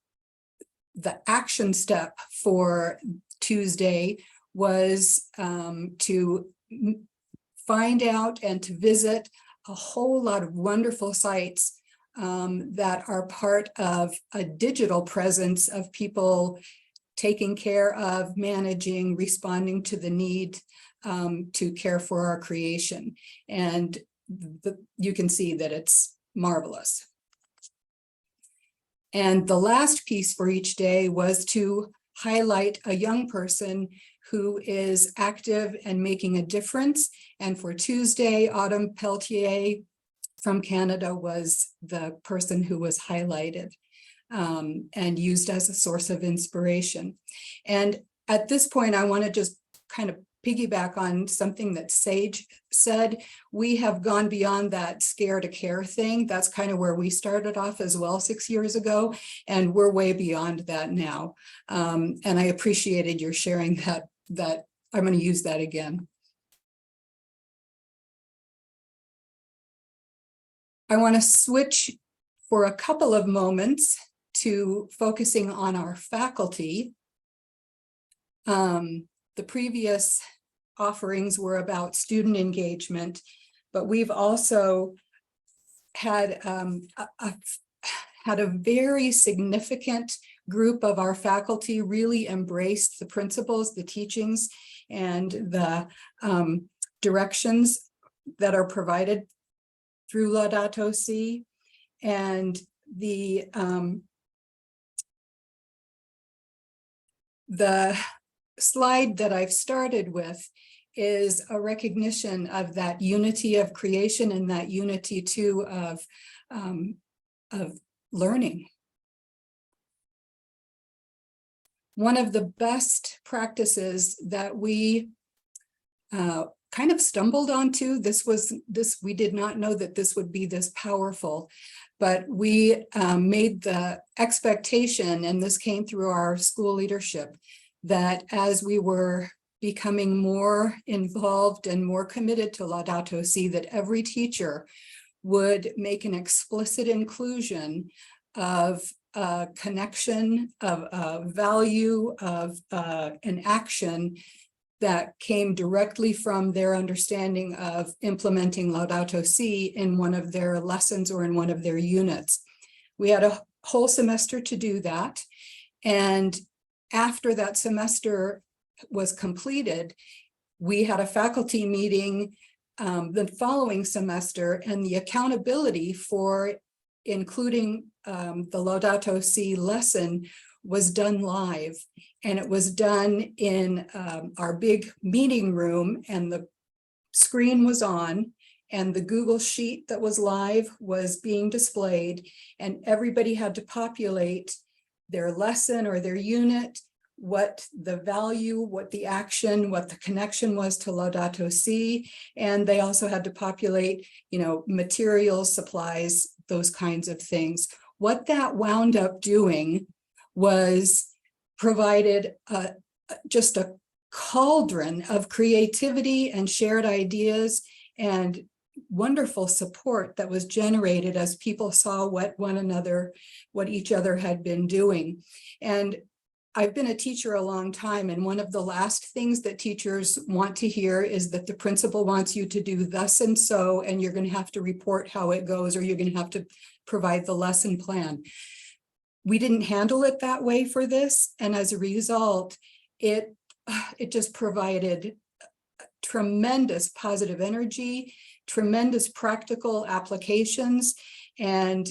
action step for Tuesday was to find out and to visit a whole lot of wonderful sites that are part of a digital presence of people taking care of, managing, responding to the need to care for our creation. And you can see that it's marvelous. And the last piece for each day was to highlight a young person who is active and making a difference. And for Tuesday, Autumn Pelletier from Canada was the person who was highlighted and used as a source of inspiration. And at this point, I want to just kind of piggyback on something that Sage said. We have gone beyond that scare to care thing. That's kind of where we started off as well 6 years ago, and we're way beyond that now. And I appreciated your sharing that I'm going to use that again. I want to switch for a couple of moments to focusing on our faculty. The previous offerings were about student engagement, but we've also had a very significant group of our faculty really embraced the principles, the teachings, and the directions that are provided through Laudato Si. And the slide that I've started with is a recognition of that unity of creation and that unity too of learning. One of the best practices that we kind of stumbled onto, we did not know that this would be this powerful, but we made the expectation, and this came through our school leadership, that as we were becoming more involved and more committed to Laudato Si, that every teacher would make an explicit inclusion of a connection, of a value, of an action that came directly from their understanding of implementing Laudato Si in one of their lessons or in one of their units. We had a whole semester to do that. And after that semester was completed, we had a faculty meeting the following semester, and the accountability for including the Laudato Si lesson was done live. And it was done in our big meeting room, and the screen was on, and the Google Sheet that was live was being displayed, and everybody had to populate their lesson or their unit, what the value, what the action, what the connection was to Laudato Si. And they also had to populate, materials, supplies, those kinds of things. What that wound up doing was provided just a cauldron of creativity and shared ideas and wonderful support that was generated as people saw what each other had been doing. And I've been a teacher a long time, and one of the last things that teachers want to hear is that the principal wants you to do thus and so, and you're going to have to report how it goes, or you're going to have to provide the lesson plan. We didn't handle it that way for this, and as a result, it just provided tremendous positive energy, tremendous practical applications. And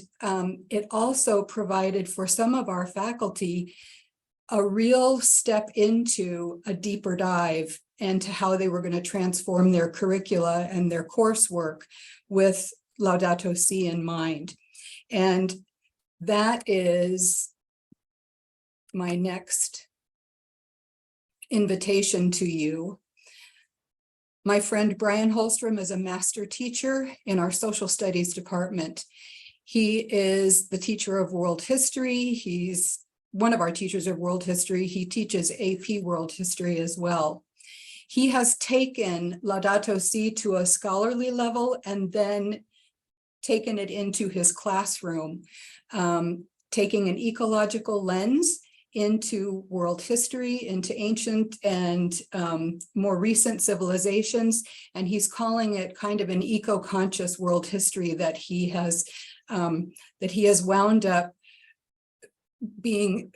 it also provided for some of our faculty a real step into a deeper dive into how they were going to transform their curricula and their coursework with Laudato Si in mind. And that is my next invitation to you. My friend Brian Holstrom is a master teacher in our social studies department. He is the teacher of world history. He's one of our teachers of world history. He teaches AP world history as well. He has taken Laudato Si to a scholarly level and then taken it into his classroom, taking an ecological lens into world history, into ancient and more recent civilizations. And he's calling it kind of an eco-conscious world history that he has wound up being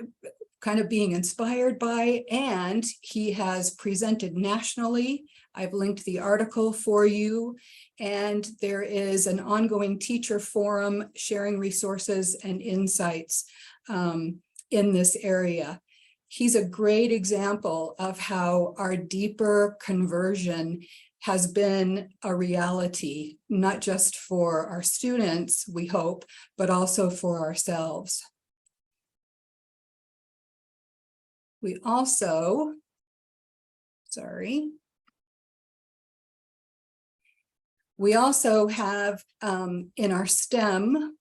inspired by, and he has presented nationally. I've linked the article for you, and there is an ongoing teacher forum sharing resources and insights in this area. He's a great example of how our deeper conversion has been a reality, not just for our students, we hope, but also for ourselves. We also, have in our STEM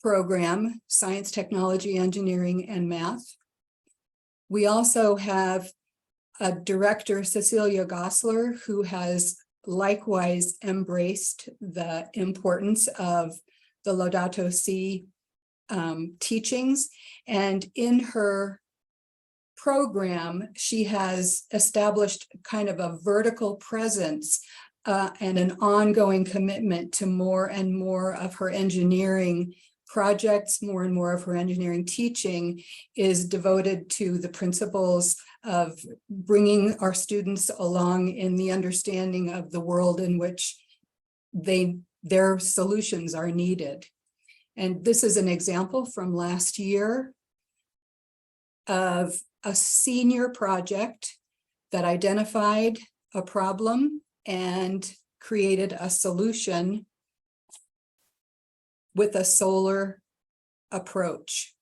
program, science, technology, engineering, and math. We also have a director, Cecilia Gosler, who has likewise embraced the importance of the Laudato Si teachings. And in her program, she has established kind of a vertical presence and an ongoing commitment to more and more of her engineering projects, more and more of her engineering teaching is devoted to the principles of bringing our students along in the understanding of the world in which their solutions are needed. And this is an example from last year of a senior project that identified a problem and created a solution with a solar approach.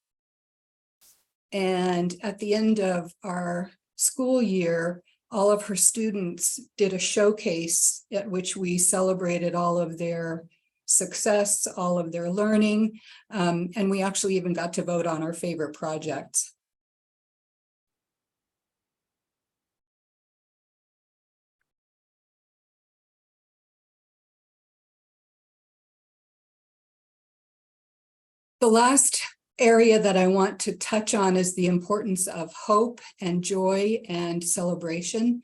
And at the end of our school year, all of her students did a showcase at which we celebrated all of their success, all of their learning, and we actually even got to vote on our favorite projects. The last area that I want to touch on is the importance of hope and joy and celebration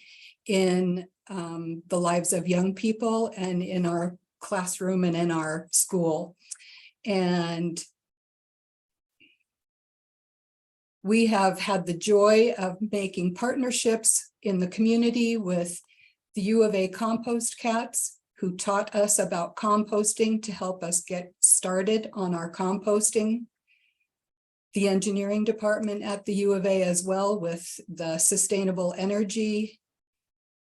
in the lives of young people and in our classroom and in our school. And we have had the joy of making partnerships in the community with the U of A compost cats, who taught us about composting to help us get started on our composting. The engineering department at the U of A as well, with the sustainable energy,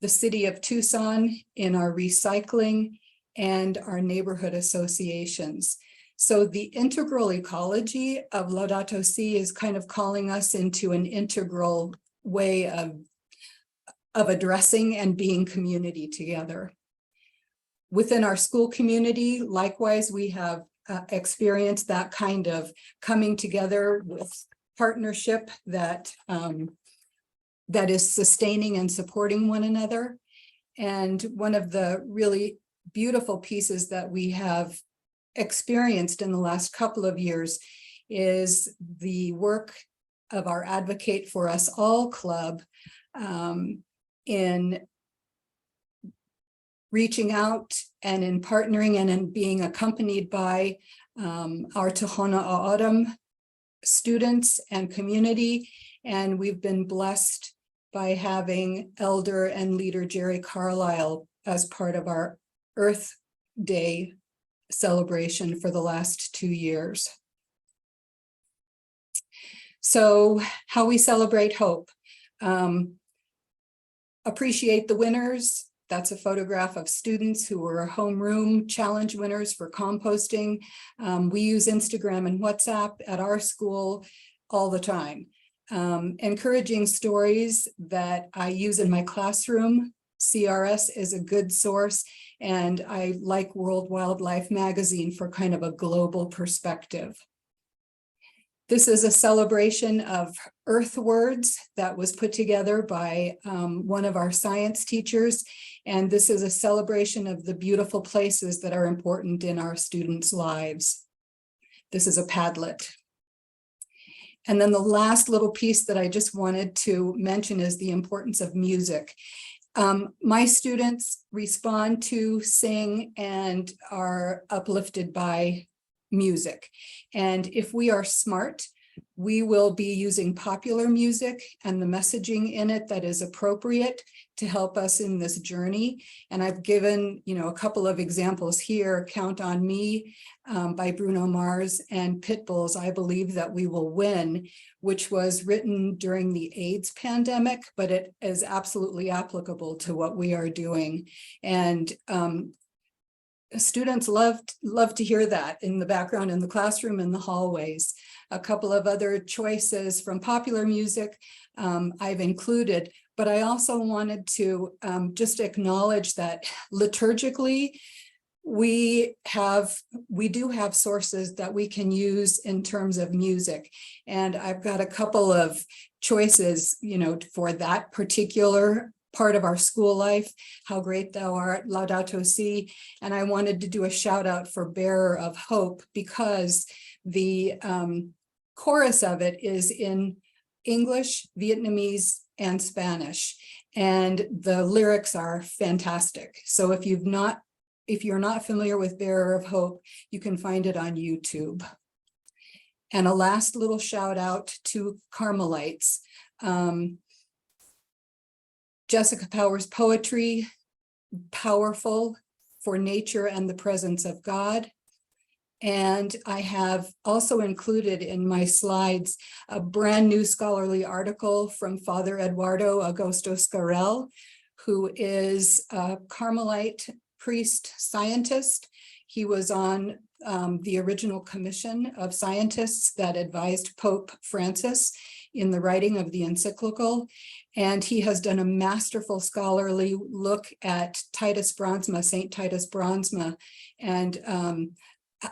the city of Tucson in our recycling, and our neighborhood associations. So the integral ecology of Laudato Si is kind of calling us into an integral way of addressing and being community together. Within our school community, likewise, we have experienced that kind of coming together with partnership that is sustaining and supporting one another. And one of the really beautiful pieces that we have experienced in the last couple of years is the work of our Advocate for Us All Club in reaching out and in partnering and in being accompanied by our Tohono O'odham students and community. And we've been blessed by having Elder and Leader Jerry Carlisle as part of our Earth Day celebration for the last 2 years. So how we celebrate hope. Appreciate the winners. That's a photograph of students who were homeroom challenge winners for composting. We use Instagram and WhatsApp at our school all the time. Encouraging stories that I use in my classroom. CRS is a good source, and I like World Wildlife Magazine for kind of a global perspective. This is a celebration of Earth Words that was put together by one of our science teachers. And this is a celebration of the beautiful places that are important in our students' lives. This is a Padlet. And then the last little piece that I just wanted to mention is the importance of music. My students respond to, sing, and are uplifted by music. And if we are smart, we will be using popular music and the messaging in it that is appropriate to help us in this journey. And I've given, a couple of examples here. Count on Me by Bruno Mars, and Pitbull's I Believe That We Will Win, which was written during the AIDS pandemic, but it is absolutely applicable to what we are doing. And students love to hear that in the background, in the classroom, in the hallways. A couple of other choices from popular music I've included, but I also wanted to just acknowledge that liturgically, we do have sources that we can use in terms of music. And I've got a couple of choices, for that particular part of our school life. How Great Thou Art, Laudato Si. And I wanted to do a shout out for Bearer of Hope, because the chorus of it is in English, Vietnamese, and Spanish. And the lyrics are fantastic. So if you're not familiar with Bearer of Hope, you can find it on YouTube. And a last little shout out to Carmelites. Jessica Powers' poetry, powerful for nature and the presence of God. And I have also included in my slides a brand new scholarly article from Father Eduardo Augusto Scarell, who is a Carmelite priest scientist. He was on the original commission of scientists that advised Pope Francis in the writing of the encyclical. And he has done a masterful scholarly look at Titus Bronsma, Saint Titus Bronsma, and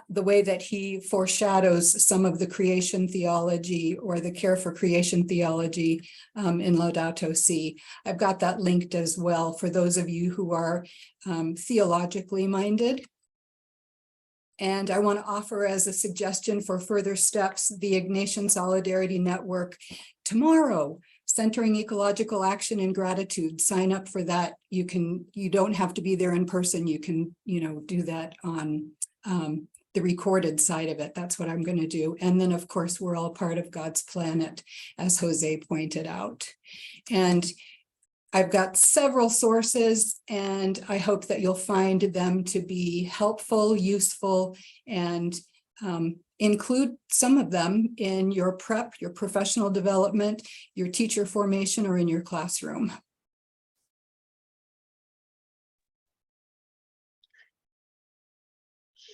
the way that he foreshadows some of the creation theology or the care for creation theology in Laudato Si. I've got that linked as well for those of you who are theologically minded. And I want to offer as a suggestion for further steps, the Ignatian Solidarity Network tomorrow, centering ecological action and gratitude. Sign up for that. You don't have to be there in person. You can, do that on the recorded side of it. That's what I'm going to do. And then, of course, we're all part of God's planet, as Jose pointed out. And I've got several sources, and I hope that you'll find them to be helpful, useful, and include some of them in your prep, your professional development, your teacher formation, or in your classroom.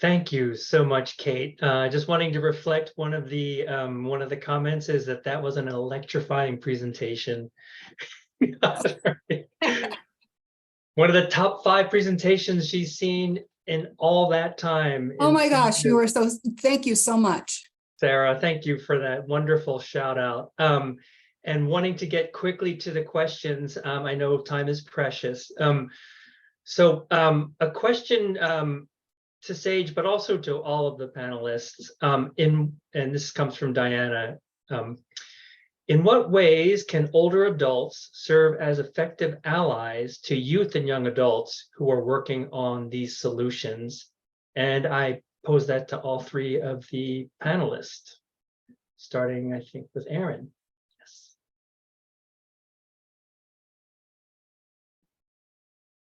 Thank you so much, Kate. Just wanting to reflect, one of the comments is that was an electrifying presentation. One of the top 5 presentations she's seen in all that time. Oh my gosh, thank you so much. Sarah, thank you for that wonderful shout out. And wanting to get quickly to the questions, I know time is precious. So a question to Sage, but also to all of the panelists, and this comes from Diana. In what ways can older adults serve as effective allies to youth and young adults who are working on these solutions? And I pose that to all 3 of the panelists, starting, I think, with Aaron. Yes.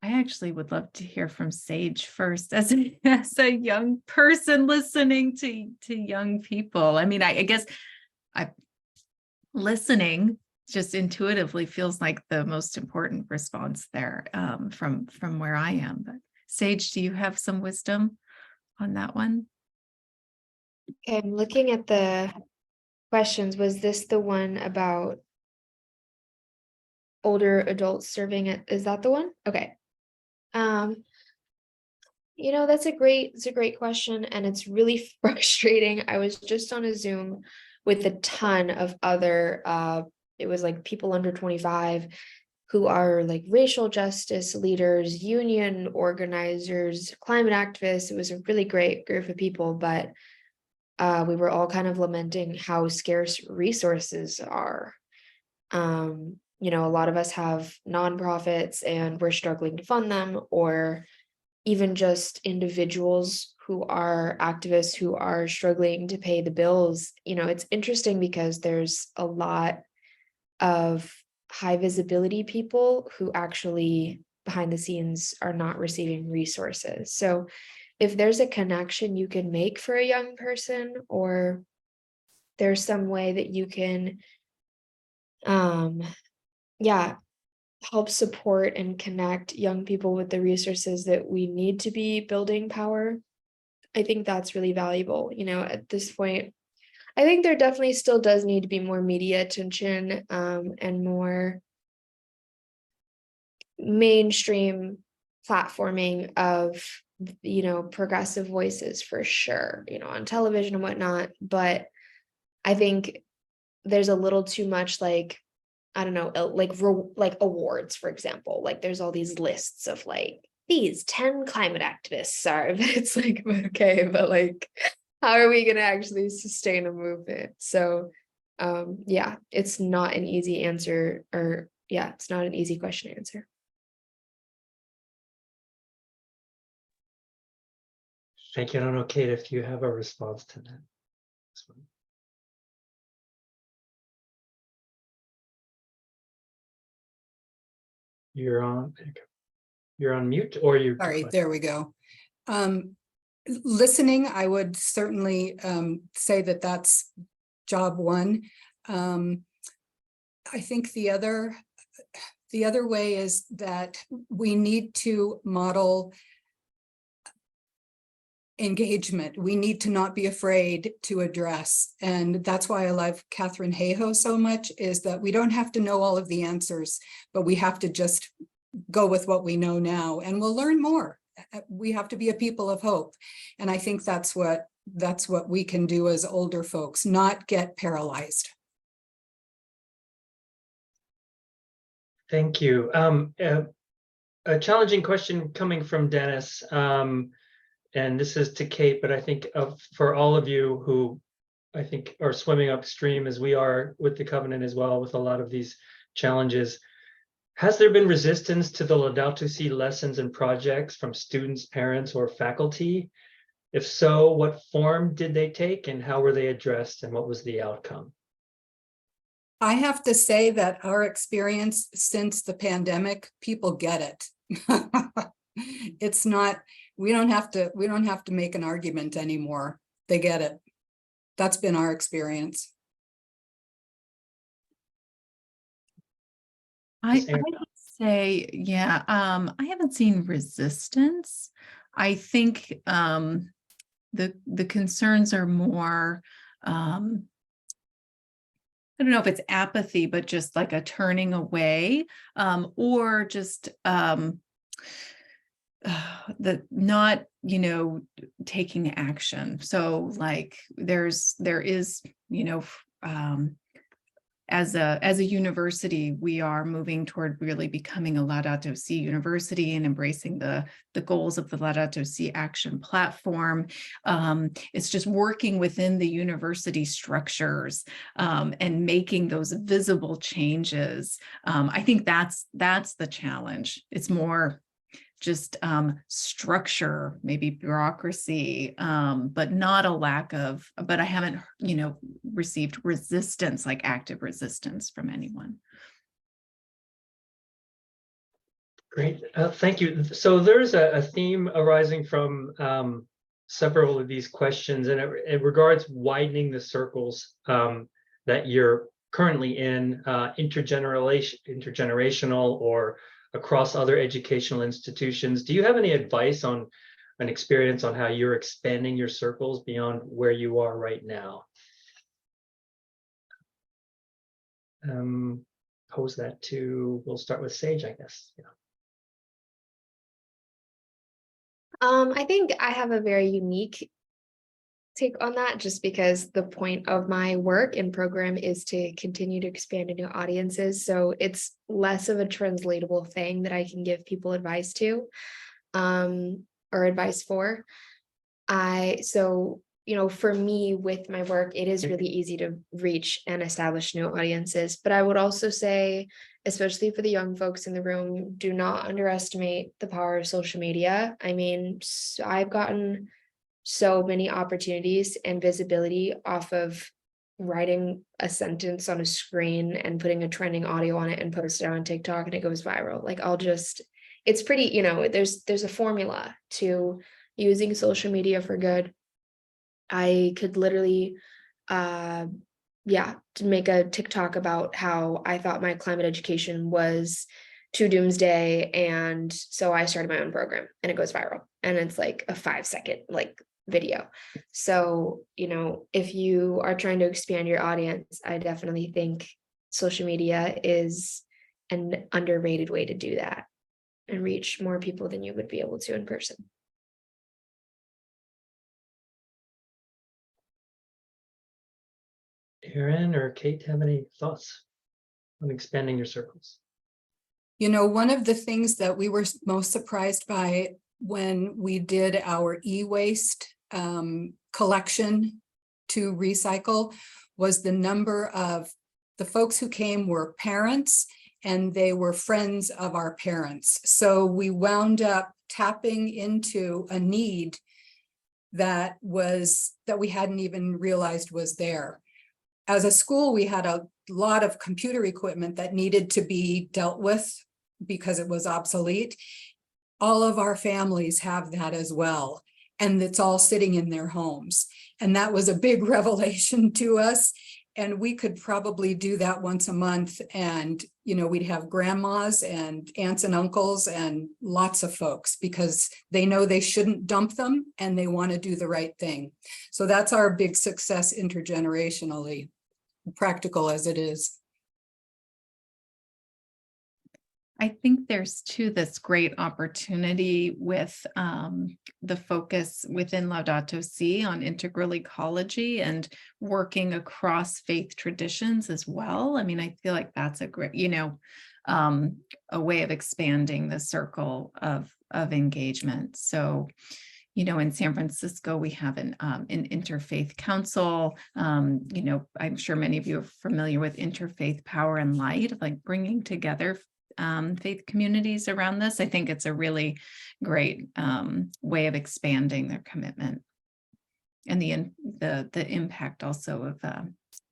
I actually would love to hear from Sage first as a young person listening to young people. I mean, I guess listening just intuitively feels like the most important response there from where I am. But Sage, do you have some wisdom on that one? Okay, I'm looking at the questions. Was this the one about older adults serving it? Is that the one? Okay. You know, it's a great question, and it's really frustrating. I was just on a Zoom with a ton of other it was like people under 25 who are like racial justice leaders, union organizers, climate activists. It was a really great group of people, but we were all kind of lamenting how scarce resources are. You know, a lot of us have nonprofits and we're struggling to fund them, or even just individuals who are activists who are struggling to pay the bills. You know, it's interesting because there's a lot of high visibility people who actually behind the scenes are not receiving resources. So if there's a connection you can make for a young person, or there's some way that you can help support and connect young people with the resources that we need to be building power, I think that's really valuable. You know, at this point, I think there definitely still does need to be more media attention and more mainstream platforming of, you know, progressive voices for sure, you know, on television and whatnot. But I think there's a little too much, like, I don't know, like awards, for example. Like there's all these lists of like, these 10 climate activists are, but it's like, okay, but like, how are we going to actually sustain a movement? So yeah, it's not an easy answer, or yeah, it's not an easy question to answer. Thank you. I don't know, Kate, if you have a response to that. You're on mute, or you. Sorry, there we go. Listening, I would certainly say that that's job one. I think the other way is that we need to model engagement. We need to not be afraid to address. And that's why I love Catherine Hayhoe so much, is that we don't have to know all of the answers, but we have to just go with what we know now, and we'll learn more. We have to be a people of hope. And I think that's what we can do as older folks, not get paralyzed. Thank you. A challenging question coming from Dennis. And this is to Kate, but I think for all of you who I think are swimming upstream as we are with the Covenant as well, with a lot of these challenges, has there been resistance to the Laudato Si lessons and projects from students, parents, or faculty? If so, what form did they take, and how were they addressed, and what was the outcome? I have to say that our experience since the pandemic, people get it. It's not, we don't have to make an argument anymore. They get it. That's been our experience. I would say, yeah, I haven't seen resistance. I think the concerns are more, I don't know if it's apathy, but just like a turning away, or just the not, you know, taking action. So like there is, you know, as a university, we are moving toward really becoming a Laudato Si university and embracing the goals of the Laudato Si Action Platform. It's just working within the university structures and making those visible changes. I think that's the challenge. It's more just structure, maybe bureaucracy, but not a lack of, but I haven't, you know, received resistance, like active resistance from anyone. Great, thank you. So there's a theme arising from several of these questions, and it regards widening the circles that you're currently in, intergenerational or across other educational institutions. Do you have any advice on an experience on how you're expanding your circles beyond where you are right now? Pose that to, we'll start with Sage, I guess. Yeah. I think I have a very unique take on that, just because the point of my work and program is to continue to expand into audiences. So it's less of a translatable thing that I can give people advice to, or advice for. So, for me with my work, it is really easy to reach and establish new audiences. But I would also say, especially for the young folks in the room, do not underestimate the power of social media. I mean, I've gotten so many opportunities and visibility off of writing a sentence on a screen and putting a trending audio on it and post it on TikTok, and it goes viral. Like, it's pretty, there's a formula to using social media for good. I could literally, to make a TikTok about how I thought my climate education was too doomsday, and so I started my own program, and it goes viral, and it's like a 5-second video. So, if you are trying to expand your audience, I definitely think social media is an underrated way to do that and reach more people than you would be able to in person. Erin or Kate, have any thoughts on expanding your circles? One of the things that we were most surprised by when we did our e-waste collection to recycle was the number of the folks who came were parents, and they were friends of our parents. So we wound up tapping into a need that we hadn't even realized was there. As a school, we had a lot of computer equipment that needed to be dealt with because it was obsolete. All of our families have that as well, and it's all sitting in their homes. And that was a big revelation to us. And we could probably do that once a month. And, we'd have grandmas and aunts and uncles and lots of folks, because they know they shouldn't dump them and they want to do the right thing. So that's our big success intergenerationally, practical as it is. I think there's too this great opportunity with the focus within Laudato Si on integral ecology and working across faith traditions as well. I mean, I feel like that's a great, a way of expanding the circle of engagement. So, in San Francisco, we have an interfaith council. I'm sure many of you are familiar with Interfaith Power and Light, like bringing together faith communities around this. I think it's a really great way of expanding their commitment and the impact also of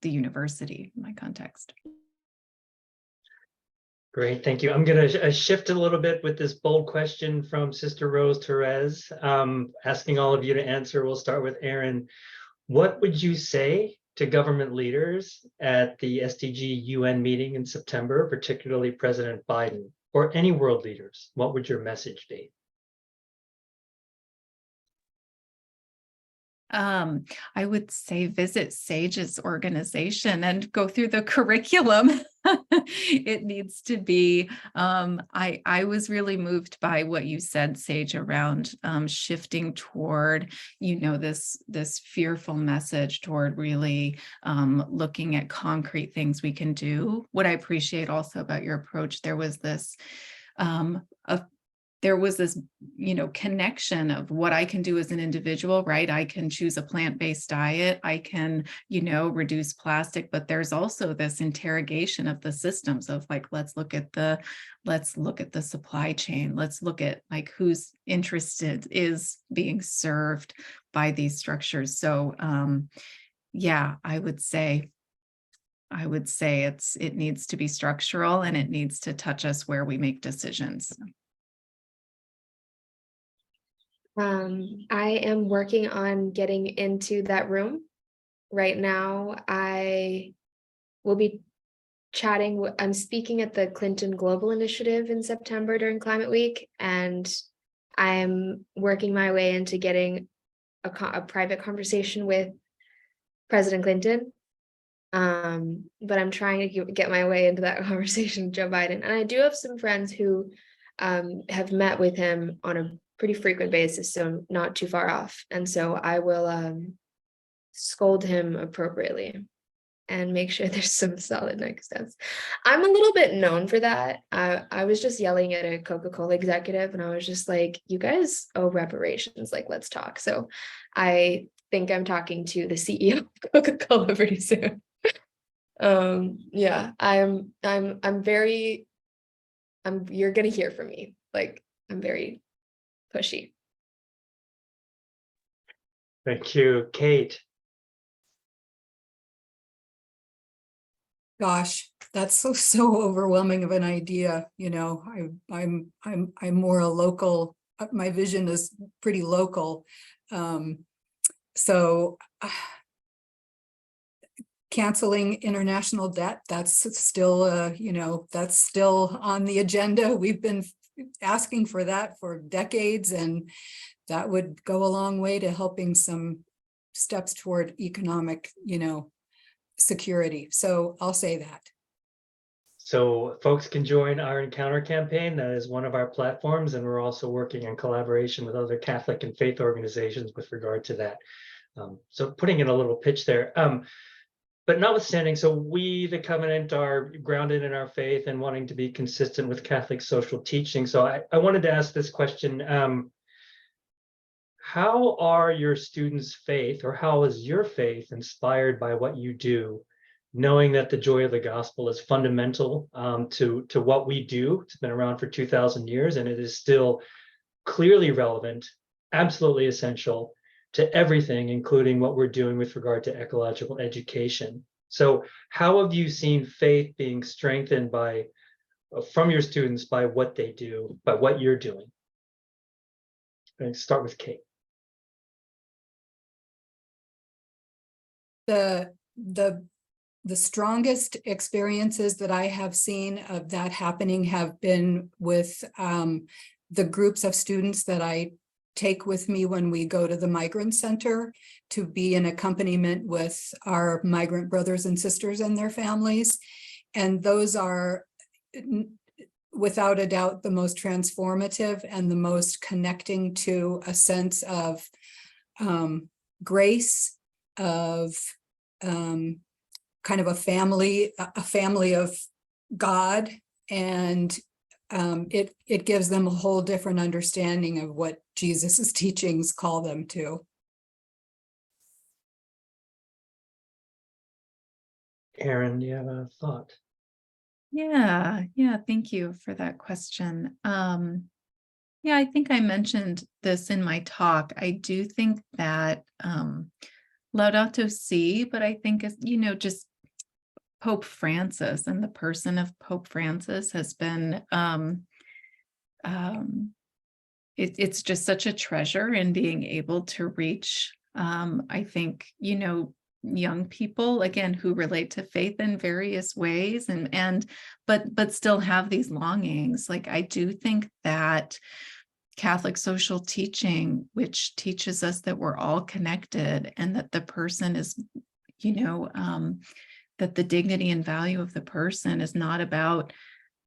the university in my context. Great, thank you. I'm going to shift a little bit with this bold question from Sister Rose Therese, asking all of you to answer. We'll start with Erin. What would you say to government leaders at the SDG UN meeting in September, particularly President Biden, or any world leaders? What would your message be? I would say visit Sage's organization and go through the curriculum. It needs to be, I was really moved by what you said, Sage, around shifting toward, this fearful message toward really looking at concrete things we can do. What I appreciate also about your approach, there was this connection of what I can do as an individual, right? I can choose a plant-based diet. I can, reduce plastic, but there's also this interrogation of the systems of like, let's look at the supply chain. Let's look at like who's interested is being served by these structures. So I would say it needs to be structural, and it needs to touch us where we make decisions. I am working on getting into that room. Right now, I will be chatting. I'm speaking at the Clinton Global Initiative in September during Climate Week, and I'm working my way into getting a private conversation with President Clinton. But I'm trying to get my way into that conversation with Joe Biden. And I do have some friends who have met with him on a pretty frequent basis, so not too far off. And so I will scold him appropriately and make sure there's some solid next steps. I'm a little bit known for that. I was just yelling at a Coca-Cola executive and I was just like, you guys owe reparations, like, let's talk. So I think I'm talking to the CEO of Coca-Cola pretty soon. Yeah, you're gonna hear from me. Like, I'm very pushy. Thank you, Kate. Gosh, that's so overwhelming of an idea. You know, I'm more a local. My vision is pretty local, so canceling international debt, that's still you know, that's still on the agenda. We've been asking for that for decades, and that would go a long way to helping some steps toward economic, you know, security. So I'll say that. So folks can join our Encounter campaign. That is one of our platforms, and we're also working in collaboration with other Catholic and faith organizations with regard to that. So putting in a little pitch there. But notwithstanding, so we, the Covenant, are grounded in our faith and wanting to be consistent with Catholic social teaching. So I wanted to ask this question. How are your students' faith, or how is your faith inspired by what you do, knowing that the joy of the gospel is fundamental to what we do? It's been around for 2,000 years, and it is still clearly relevant, absolutely essential to everything, including what we're doing with regard to ecological education. So how have you seen faith being strengthened from your students by what they do, by what you're doing? I'm going to start with Kate. The strongest experiences that I have seen of that happening have been with the groups of students that I take with me when we go to the migrant center to be in accompaniment with our migrant brothers and sisters and their families. And those are, without a doubt, the most transformative and the most connecting to a sense of grace, of kind of a family of God, and it gives them a whole different understanding of what Jesus's teachings call them to. Erin, do you have a thought? Yeah, thank you for that question. Yeah, I think I mentioned this in my talk. I do think that Laudato Si, but I think, you know, just Pope Francis and the person of Pope Francis has been, it's just such a treasure in being able to reach, I think, you know, young people, again, who relate to faith in various ways, but still have these longings. Like, I do think that Catholic social teaching, which teaches us that we're all connected and that the person is, you know, that the dignity and value of the person is not about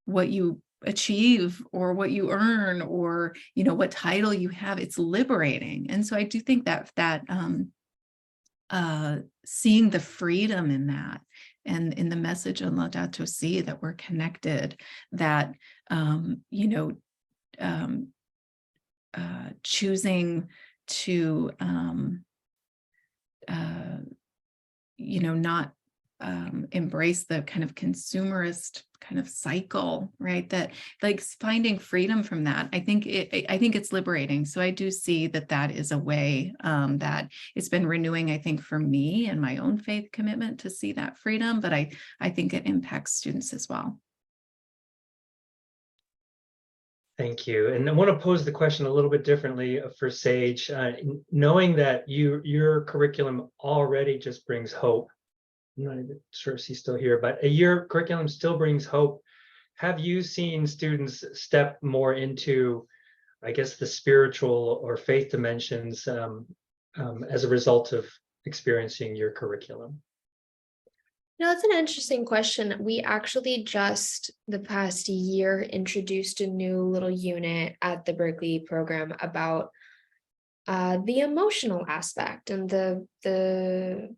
what you achieve or what you earn or, you know, what title you have. It's liberating. And so I do think that seeing the freedom in that, and in the message on Laudato Si, that we're connected, that you know, choosing to you know, not embrace the kind of consumerist kind of cycle, right? That, like, finding freedom from that, I think it's liberating. So I do see that is a way that it's been renewing, I think, for me and my own faith commitment to see that freedom, but I think it impacts students as well. Thank you. And I want to pose the question a little bit differently for Sage, knowing that your curriculum already just brings hope. I'm not even sure if she's still here, but your curriculum still brings hope. Have you seen students step more into, I guess, the spiritual or faith dimensions as a result of experiencing your curriculum? No, that's an interesting question. We actually just the past year introduced a new little unit at the Berkeley program about the emotional aspect and the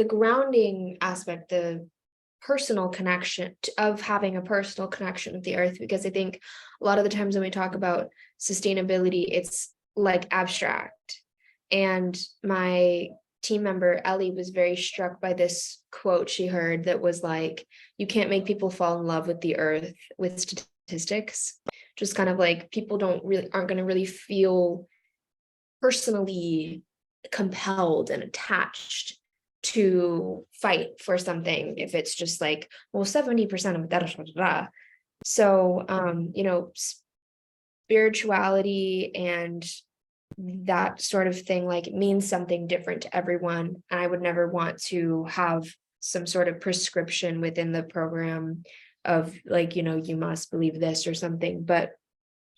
grounding aspect, the personal connection of having a personal connection with the earth. Because I think a lot of the times when we talk about sustainability, it's like abstract. And my team member Ellie was very struck by this quote she heard that was like, you can't make people fall in love with the earth with statistics. Just kind of like, people aren't going to really feel personally compelled and attached to fight for something if it's just like, well, 70% of that. So spirituality and that sort of thing like means something different to everyone. And I would never want to have some sort of prescription within the program of like, you must believe this or something, but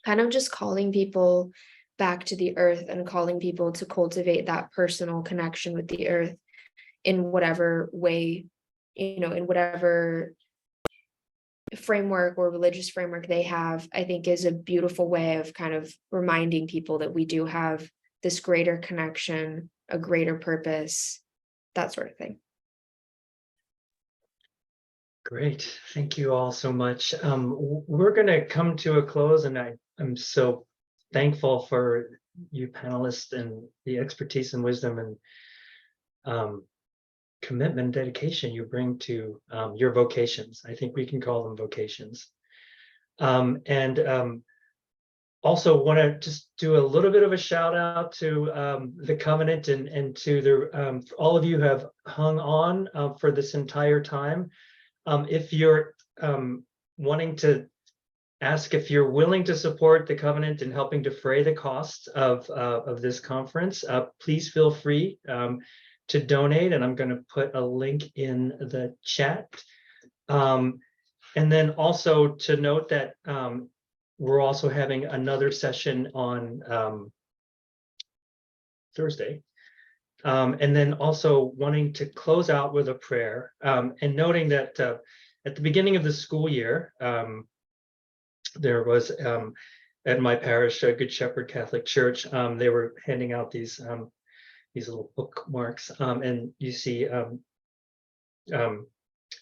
kind of just calling people back to the earth and calling people to cultivate that personal connection with the earth in whatever way, in whatever framework or religious framework they have, I think is a beautiful way of kind of reminding people that we do have this greater connection, a greater purpose, that sort of thing. Great. Thank you all so much. We're going to come to a close, and I'm so thankful for you panelists and the expertise and wisdom and commitment and dedication you bring to your vocations. I think we can call them vocations. Also want to just do a little bit of a shout out to the Covenant and to the all of you who have hung on for this entire time. If you're wanting to ask if you're willing to support the Covenant in helping defray the costs of this conference, please feel free to donate, and I'm going to put a link in the chat. And then also to note that we're also having another session on Thursday. And then also wanting to close out with a prayer and noting that at the beginning of the school year, there was at my parish, Good Shepherd Catholic Church, they were handing out these little bookmarks, and you see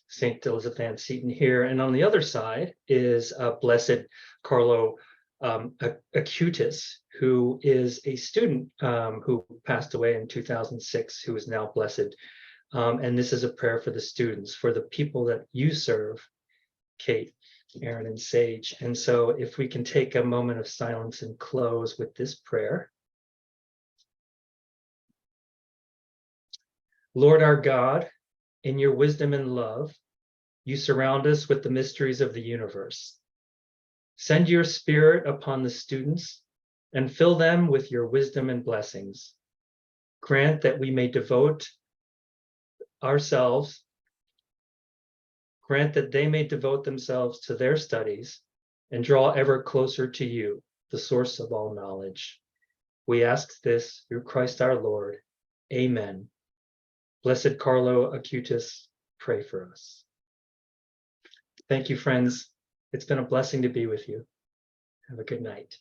Saint Elizabeth Ann Seton here, and on the other side is Blessed Carlo Acutis, who is a student who passed away in 2006, who is now blessed. And this is a prayer for the students, for the people that you serve, Kate, Aaron, and Sage. And so if we can take a moment of silence and close with this prayer. Lord our God, in your wisdom and love, you surround us with the mysteries of the universe. Send your Spirit upon the students and fill them with your wisdom and blessings. Grant that we may devote ourselves, grant that they may devote themselves to their studies and draw ever closer to you, the source of all knowledge. We ask this through Christ our Lord. Amen. Blessed Carlo Acutis, pray for us. Thank you, friends. It's been a blessing to be with you. Have a good night.